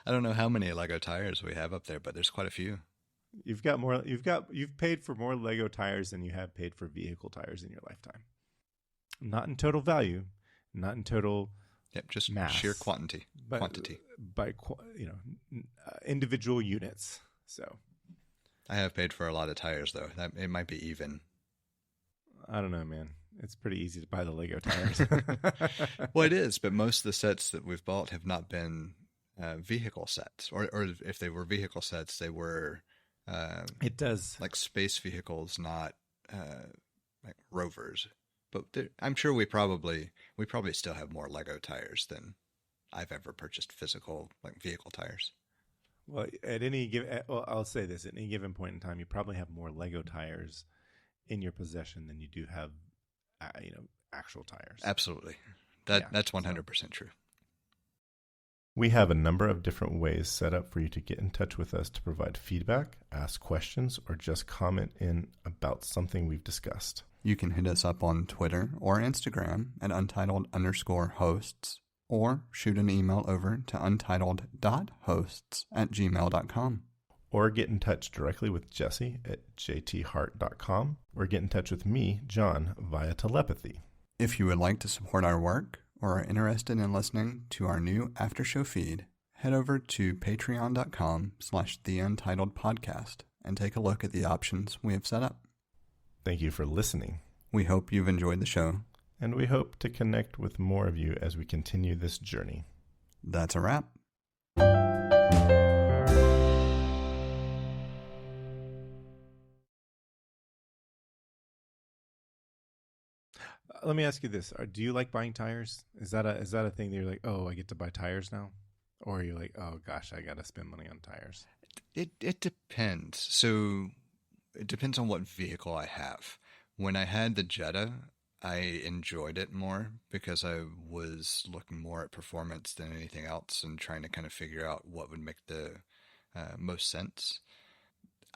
I don't know how many Lego tires we have up there, but there's quite a few. You've paid for more Lego tires than you have paid for vehicle tires in your lifetime. Not in total value, not in total just mass, sheer quantity. By individual units. So I have paid for a lot of tires though. It might be even. I don't know, man. It's pretty easy to buy the Lego tires. Well, it is, but most of the sets that we've bought have not been vehicle sets, or if they were vehicle sets, they were. It does like space vehicles, not like rovers. But I'm sure we probably still have more Lego tires than I've ever purchased physical like vehicle tires. Well, I'll say this: at any given point in time, you probably have more Lego tires in your possession than you do have, actual tires. Absolutely, that's 100% true. We have a number of different ways set up for you to get in touch with us to provide feedback, ask questions, or just comment in about something we've discussed. You can hit us up on Twitter or Instagram at untitled_hosts, or shoot an email over to untitled.hosts@gmail.com. Or get in touch directly with Jesse at jthart.com, or get in touch with me, John, via telepathy. If you would like to support our work or are interested in listening to our new after show feed, head over to patreon.com/theUntitledPodcast and take a look at the options we have set up. Thank you for listening. We hope you've enjoyed the show. And we hope to connect with more of you as we continue this journey. That's a wrap. Let me ask you this: do you like buying tires? Is that a thing that you're like, oh, I get to buy tires now, or are you like, oh gosh, I gotta spend money on tires? It depends. So it depends on what vehicle I have. When I had the Jetta, I enjoyed it more because I was looking more at performance than anything else and trying to kind of figure out what would make the most sense.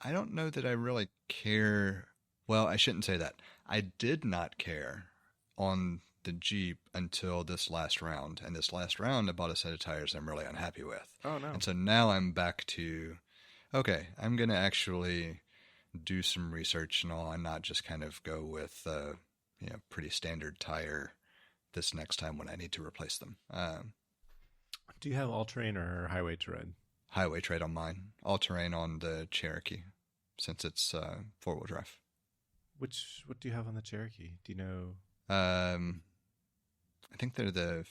I don't know that I really care. Well, I shouldn't say that. I did not care on the Jeep until this last round. And this last round, I bought a set of tires I'm really unhappy with. Oh, no. And so now I'm back to, okay, I'm going to actually do some research and all, and not just kind of go with pretty standard tire this next time when I need to replace them. Do you have all-terrain or highway tread? Highway tread on mine, all-terrain on the Cherokee, since it's four-wheel drive. What do you have on the Cherokee? Do you know? I think they're the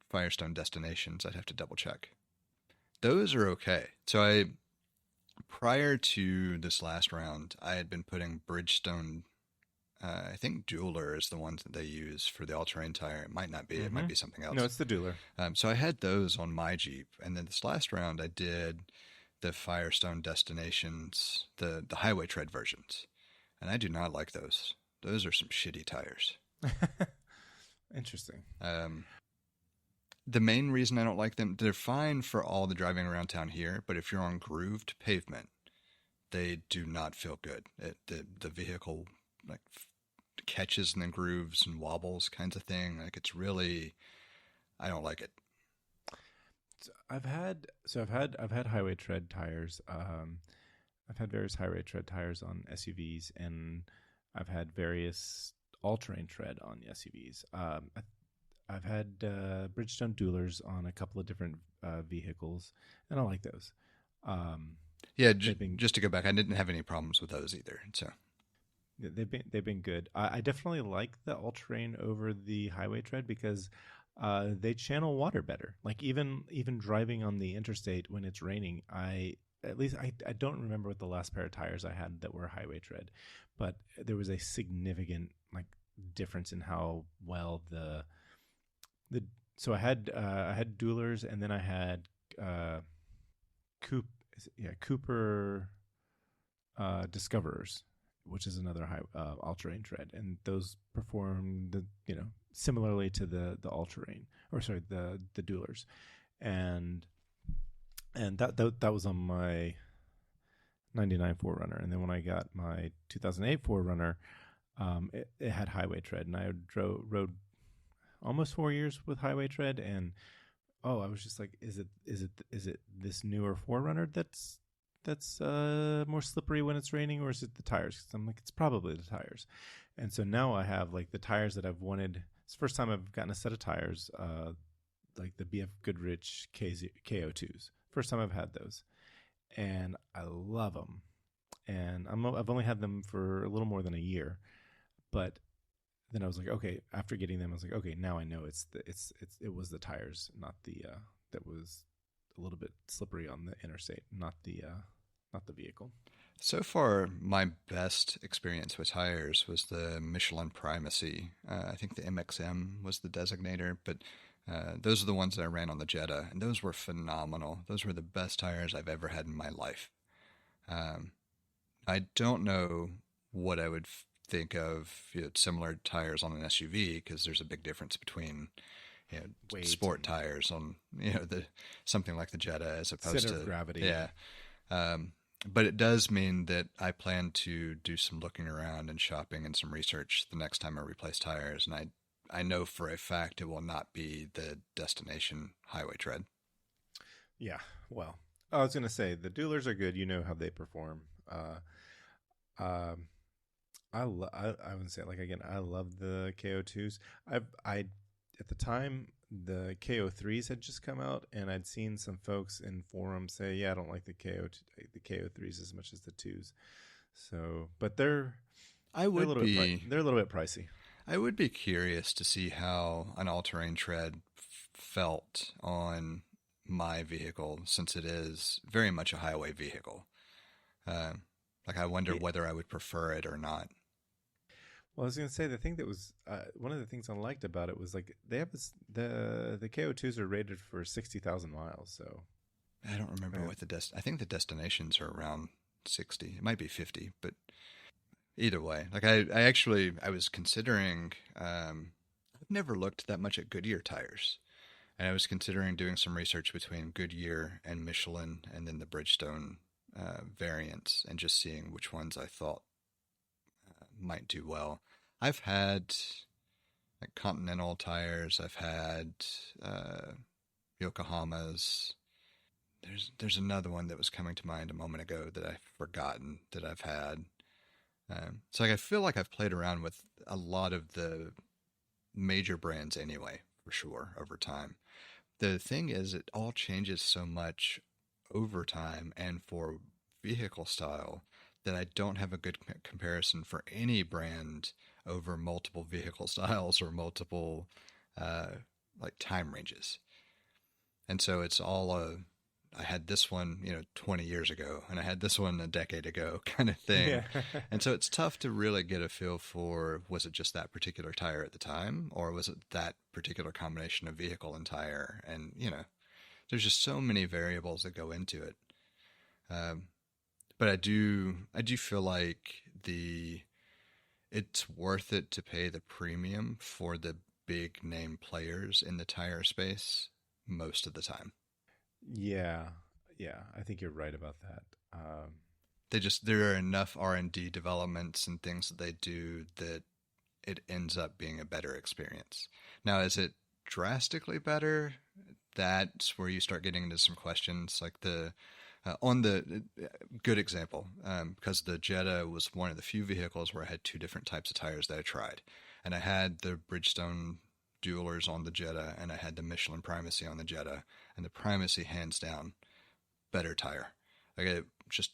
Firestone Destinations. I'd have to double check. Those are okay. So prior to this last round, I had been putting Bridgestone. I think Jeweler is the ones that they use for the all-terrain tire. It might not be. It might be something else. No, it's the Jeweler. So I had those on my Jeep, and then this last round I did the Firestone Destinations, the highway tread versions, and I do not like those. Those are some shitty tires. Interesting. The main reason I don't like them, they're fine for all the driving around town here, but if you're on grooved pavement, they do not feel good. The vehicle like catches in the grooves and wobbles kinds of thing. Like it's really, I don't like it. I've had highway tread tires. I've had various highway tread tires on SUVs, and I've had various all-terrain tread on the SUVs. I've had Bridgestone Duelers on a couple of different vehicles, and I like those. Just to go back, I didn't have any problems with those either. So they've been good. I definitely like the all-terrain over the highway tread because they channel water better. Like even driving on the interstate when it's raining, I don't remember what the last pair of tires I had that were highway tread, but there was a significant difference in how well so I had Duelers, and then I had Cooper Discoverers, which is another high all-terrain tread, and those performed similarly to the all-terrain, or sorry, the Duelers, and that was on my 99 4Runner, and then when I got my 2008 4Runner, it had highway tread, and I rode almost 4 years with highway tread, and I was just like, is it this newer 4Runner that's more slippery when it's raining, or is it the tires? Because I'm like, it's probably the tires. And so now I have the tires that I've wanted. It's the first time I've gotten a set of tires, like the BF Goodrich KO2s. First time I've had those, and I love them. And I've only had them for a little more than a year, but then I was like, okay. After getting them, I was like, okay, now I know it was the tires, not the that was a little bit slippery on the interstate, not the vehicle. So far, my best experience with tires was the Michelin Primacy. I think the MXM was the designator, but those are the ones that I ran on the Jetta, and those were phenomenal. Those were the best tires I've ever had in my life. I don't know what I would think of similar tires on an SUV, because there's a big difference between sport tires on something like the Jetta as opposed center to of gravity. Yeah. But it does mean that I plan to do some looking around and shopping and some research the next time I replace tires. And I know for a fact it will not be the destination highway tread. Yeah. Well, I was gonna say the Duelers are good. You know how they perform. Um, I wouldn't say it, like again. I love the KO2s. I at the time the KO3s had just come out, and I'd seen some folks in forums say, "Yeah, I don't like the KO3s as much as the twos." So, but I they're a would little be they're a little bit pricey. I would be curious to see how an all-terrain tread felt on my vehicle, since it is very much a highway vehicle. Uh, like I wonder Yeah. whether I would prefer it or not. Well, I was gonna say the thing that was one of the things I liked about it was like they have the KO2s are rated for 60,000 miles. So I don't remember yeah. what I think the destinations are around 60. It might be 50, but either way, like I was considering, I've never looked that much at Goodyear tires. And I was considering doing some research between Goodyear and Michelin and then the Bridgestone variants and just seeing which ones I thought might do well. I've had like Continental tires. I've had uh, Yokohama's. There's another one that was coming to mind a moment ago that I've forgotten that I've had. So like, I feel like I've played around with a lot of the major brands anyway, for sure, over time. The thing is, it all changes so much over time and for vehicle style that I don't have a good comparison for any brand over multiple vehicle styles or multiple uh, like time ranges. And so it's all I had this one, 20 years ago, and I had this one a decade ago kind of thing. Yeah. And so it's tough to really get a feel for, was it just that particular tire at the time, or was it that particular combination of vehicle and tire? And, there's just so many variables that go into it. Um, but I do feel like it's worth it to pay the premium for the big name players in the tire space most of the time. Yeah, yeah, I think you're right about that. There are enough R&D developments and things that they do that it ends up being a better experience. Now, is it drastically better? That's where you start getting into some questions, like on the good example, because the Jetta was one of the few vehicles where I had two different types of tires that I tried, and I had the Bridgestone Duelers on the Jetta, and I had the Michelin Primacy on the Jetta, and the Primacy, hands down, better tire. Like just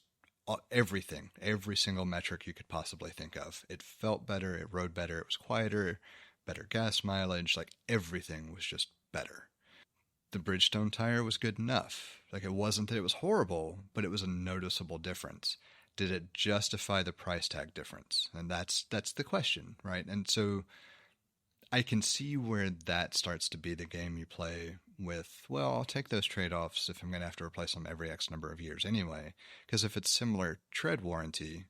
everything, every single metric you could possibly think of. It felt better, it rode better, it was quieter, better gas mileage, like everything was just better. The Bridgestone tire was good enough. Like it wasn't that it was horrible, but it was a noticeable difference. Did it justify the price tag difference? And that's the question, right? And so I can see where that starts to be the game you play with, well, I'll take those trade-offs if I'm going to have to replace them every X number of years anyway. Because if it's similar tread warranty,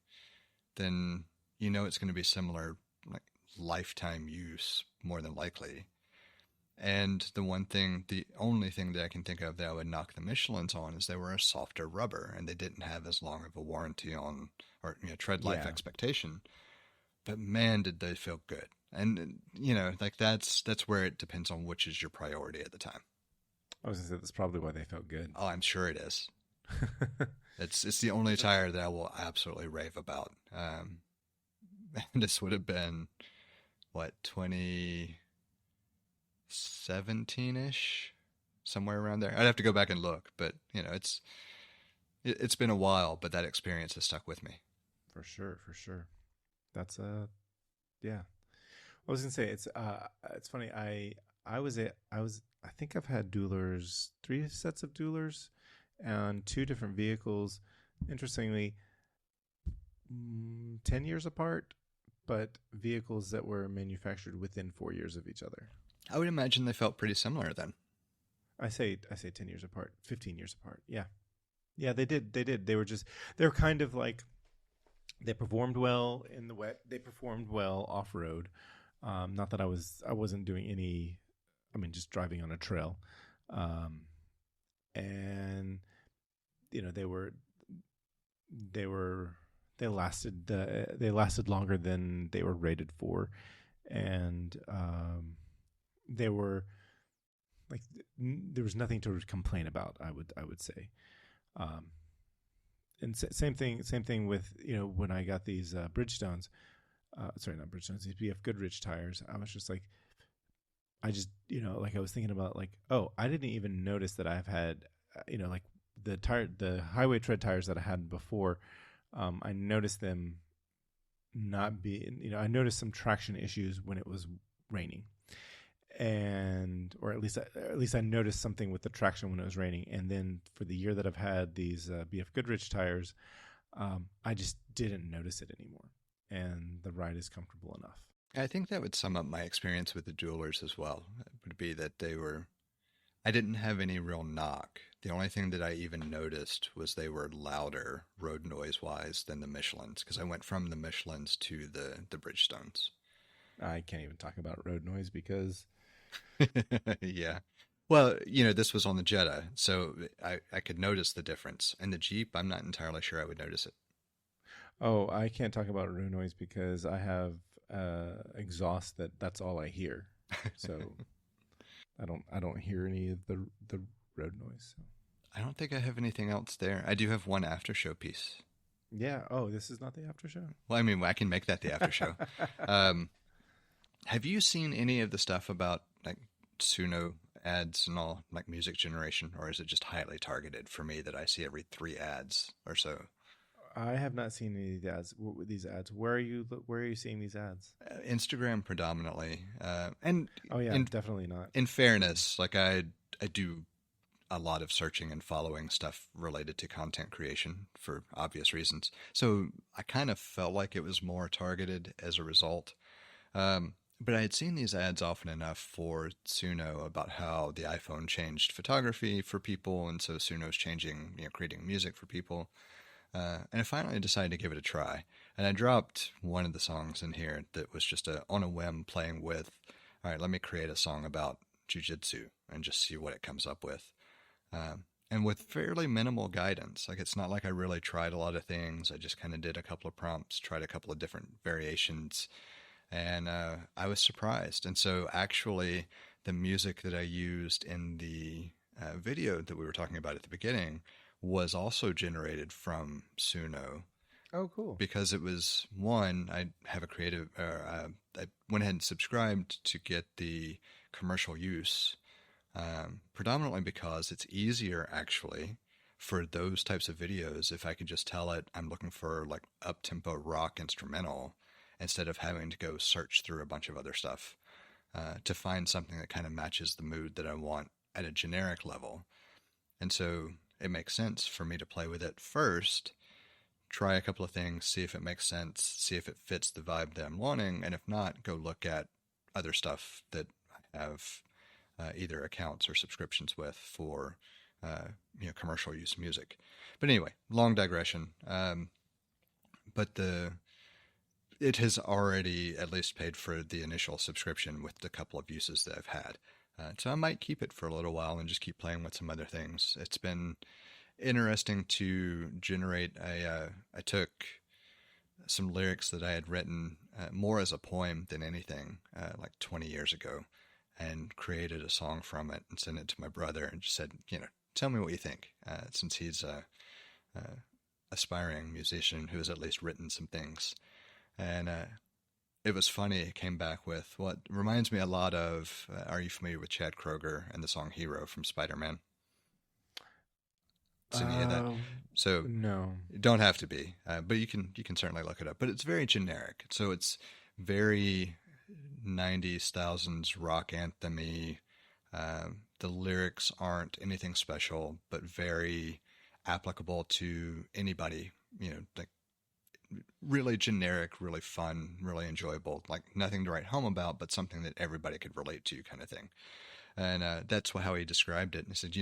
then it's going to be similar like lifetime use more than likely. And the only thing that I can think of that I would knock the Michelins on is they were a softer rubber and they didn't have as long of a warranty on, or tread life yeah, expectation. But man, did they feel good. And like that's where it depends on which is your priority at the time. I was gonna say that's probably why they felt good. Oh, I'm sure it is. It's the only tire that I will absolutely rave about. This would have been what, 2017-ish, somewhere around there. I'd have to go back and look, but it's been a while, but that experience has stuck with me. For sure, for sure. That's yeah. I was gonna say it's funny. I think I've had Duelers, 3 sets of Duelers, and 2 different vehicles. Interestingly, 10 years apart, but vehicles that were manufactured within 4 years of each other. I would imagine they felt pretty similar then. I say 10 years apart, 15 years apart. Yeah, yeah, they did. They were kind of like they performed well in the wet. They performed well off road. Not that I wasn't doing any. I mean, just driving on a trail, and they were they were they lasted longer than they were rated for, and they were like there was nothing to complain about. I would say, and same thing with when I got these Bridgestones, sorry, not Bridgestones, these BF Goodrich tires. I was just like, I just like I was thinking about like, oh, I didn't even notice that I've had like the highway tread tires that I had before. I noticed them not being, I noticed some traction issues when it was raining, and or at least I noticed something with the traction when it was raining. And then for the year that I've had these BF Goodrich tires, I just didn't notice it anymore, and the ride is comfortable enough. I think that would sum up my experience with the Jewelers as well. It would be that I didn't have any real knock. The only thing that I even noticed was they were louder road noise wise than the Michelins, because I went from the Michelins to the Bridgestones. I can't even talk about road noise because Yeah. Well, this was on the Jetta, so I could notice the difference. And the Jeep, I'm not entirely sure I would notice it. oh, I can't talk about road noise because I have exhaust that's all I hear. So I don't hear any of the road noise. So. I don't think I have anything else there. I do have one after show piece. Yeah. Oh, this is not the after show. Well, I mean, I can make that the after show. Have you seen any of the stuff about like Suno ads and all, like music generation, or is it just highly targeted for me that I see every 3 ads or so? I have not seen any of these ads. Where are you seeing these ads? Instagram predominantly, and oh yeah, definitely not. In fairness, like I do a lot of searching and following stuff related to content creation for obvious reasons. So I kind of felt like it was more targeted as a result. But I had seen these ads often enough for Suno about how the iPhone changed photography for people, and so Suno's changing, creating music for people. And I finally decided to give it a try. And I dropped one of the songs in here that was just on a whim playing with, all right, let me create a song about jiu-jitsu and just see what it comes up with. And with fairly minimal guidance. Like, it's not like I really tried a lot of things. I just kind of did a couple of prompts, tried a couple of different variations, and I was surprised. And so actually the music that I used in the video that we were talking about at the beginning was also generated from Suno. Oh, cool. Because it was, one, I have a creative, I went ahead and subscribed to get the commercial use, predominantly because it's easier actually for those types of videos if I can just tell it I'm looking for like up-tempo rock instrumental instead of having to go search through a bunch of other stuff to find something that kind of matches the mood that I want at a generic level. And so it makes sense for me to play with it first, try a couple of things, see if it makes sense, see if it fits the vibe that I'm wanting, and if not, go look at other stuff that I have either accounts or subscriptions with for commercial use music. But anyway, long digression. But it has already at least paid for the initial subscription with the couple of uses that I've had. So I might keep it for a little while and just keep playing with some other things. It's been interesting to generate I took some lyrics that I had written more as a poem than anything, like 20 years ago, and created a song from it and sent it to my brother and just said, tell me what you think, since he's a aspiring musician who has at least written some things. And it was funny. It came back with what reminds me a lot of, are you familiar with Chad Kroeger and the song Hero from Spider-Man? Any of that? So no, you don't have to be, but you can certainly look it up. But it's very generic. So it's very 90s, thousands rock anthem-y. The lyrics aren't anything special, but very applicable to anybody, like really generic, really fun, really enjoyable, like nothing to write home about, but something that everybody could relate to kind of thing. And that's how he described it. And he said,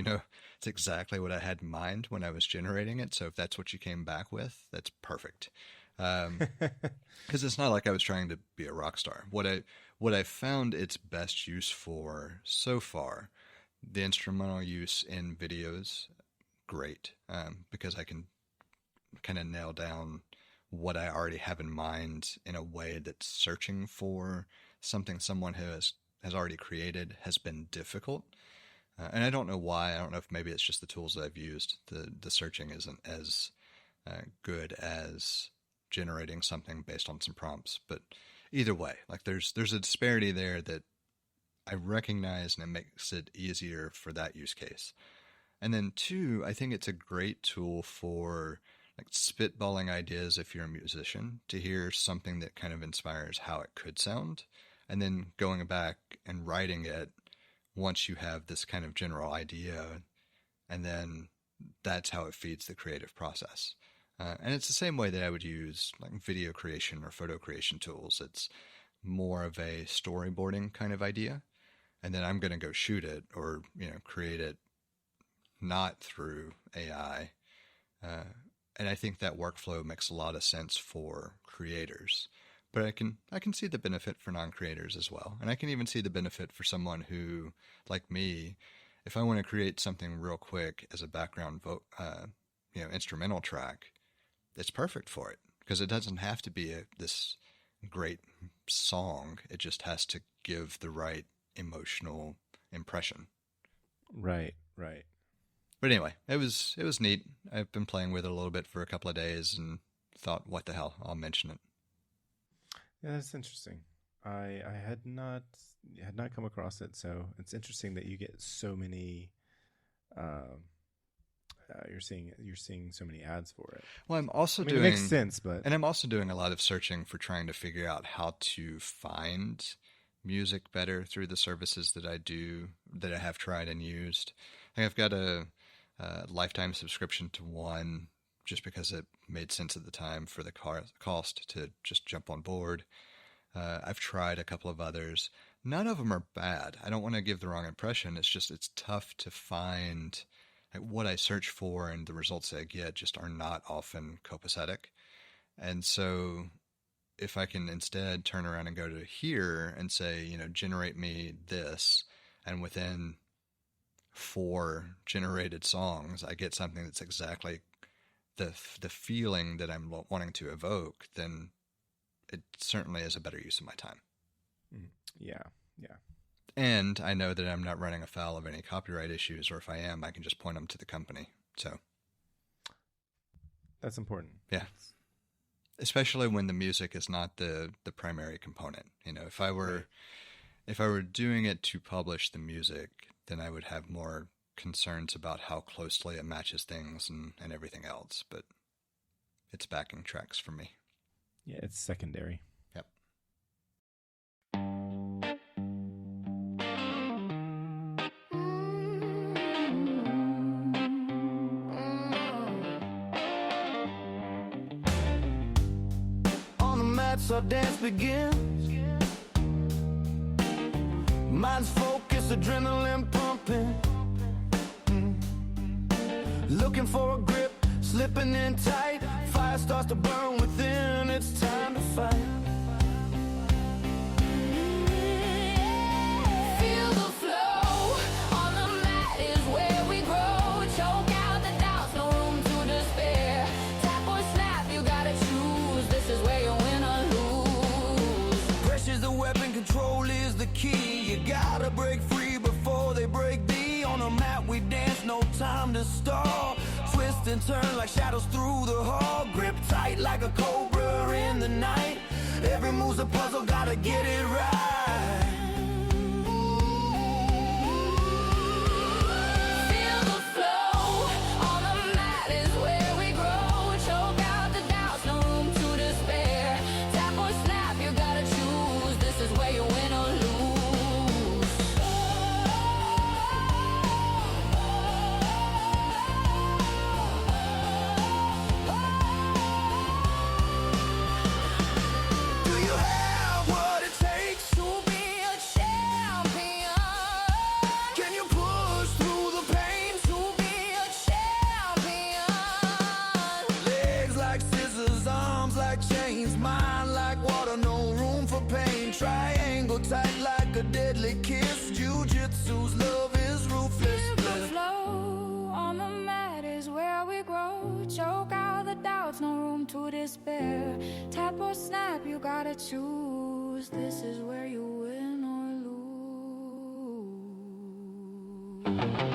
it's exactly what I had in mind when I was generating it. So if that's what you came back with, that's perfect. Because it's not like I was trying to be a rock star. What I found its best use for so far, the instrumental use in videos, great, because I can kind of nail down what I already have in mind in a way that's searching for something someone has already created has been difficult. And I don't know why. I don't know if maybe it's just the tools that I've used. The searching isn't as good as generating something based on some prompts. But either way, like there's a disparity there that I recognize, and it makes it easier for that use case. And then two, I think it's a great tool for like spitballing ideas if you're a musician, to hear something that kind of inspires how it could sound, and then going back and writing it once you have this kind of general idea, and then that's how it feeds the creative process. And it's the same way that I would use like video creation or photo creation tools. It's more of a storyboarding kind of idea, and then I'm going to go shoot it or, create it not through AI. And I think that workflow makes a lot of sense for creators. But I can see the benefit for non-creators as well. And I can even see the benefit for someone who, like me, if I want to create something real quick as a background instrumental track, it's perfect for it, because it doesn't have to be this great song. It just has to give the right emotional impression. Right. But anyway, it was neat. I've been playing with it a little bit for a couple of days and thought, what the hell, I'll mention it. Yeah, that's interesting. I had not come across it, so it's interesting that you get so many. You're seeing so many ads for it. Well, it makes sense, and I'm also doing a lot of searching for trying to figure out how to find music better through the services that I have tried and used. I've got a lifetime subscription to one, just because it made sense at the time for the cost to just jump on board. I've tried a couple of others. None of them are bad. I don't want to give the wrong impression. It's tough to find what I search for, and the results that I get just are not often copacetic. And so if I can instead turn around and go to here and say, generate me this, and within 4 generated songs, I get something that's exactly the feeling that I'm wanting to evoke, then it certainly is a better use of my time. Yeah. And I know that I'm not running afoul of any copyright issues, or if I am, I can just point them to the company. So that's important. Yeah. Especially when the music is not the primary component. If I were doing it to publish the music, then I would have more concerns about how closely it matches things and everything else. But it's backing tracks for me. Yeah, it's secondary. Yep. On the mats our dance begins. Mind's focused, adrenaline pumping. Looking for a grip, slipping in tight. Fire starts to burn within, it's time to fight. Feel the flow, on the mat is where we grow. Choke out the doubts, no room to despair. Tap or snap, you gotta choose. This is where you win or lose. Pressure's the weapon, control is the key. You gotta break free before they break thee. On the mat we dance, no time to stall. Twist and turn like shadows through the hall. Grip tight like a cobra in the night. Every move's a puzzle, gotta get it right. Feel the flow, on the mat is where we grow. Choke out the doubts, no room to despair. Tap or snap, you gotta choose. This is where you win or lose. Triangle tight like a deadly kiss. Jiu-jitsu's love is ruthless. Feel the flow, on the mat is where we grow. Choke out the doubt. despair. Tap or snap, you gotta choose. This is where you win or lose.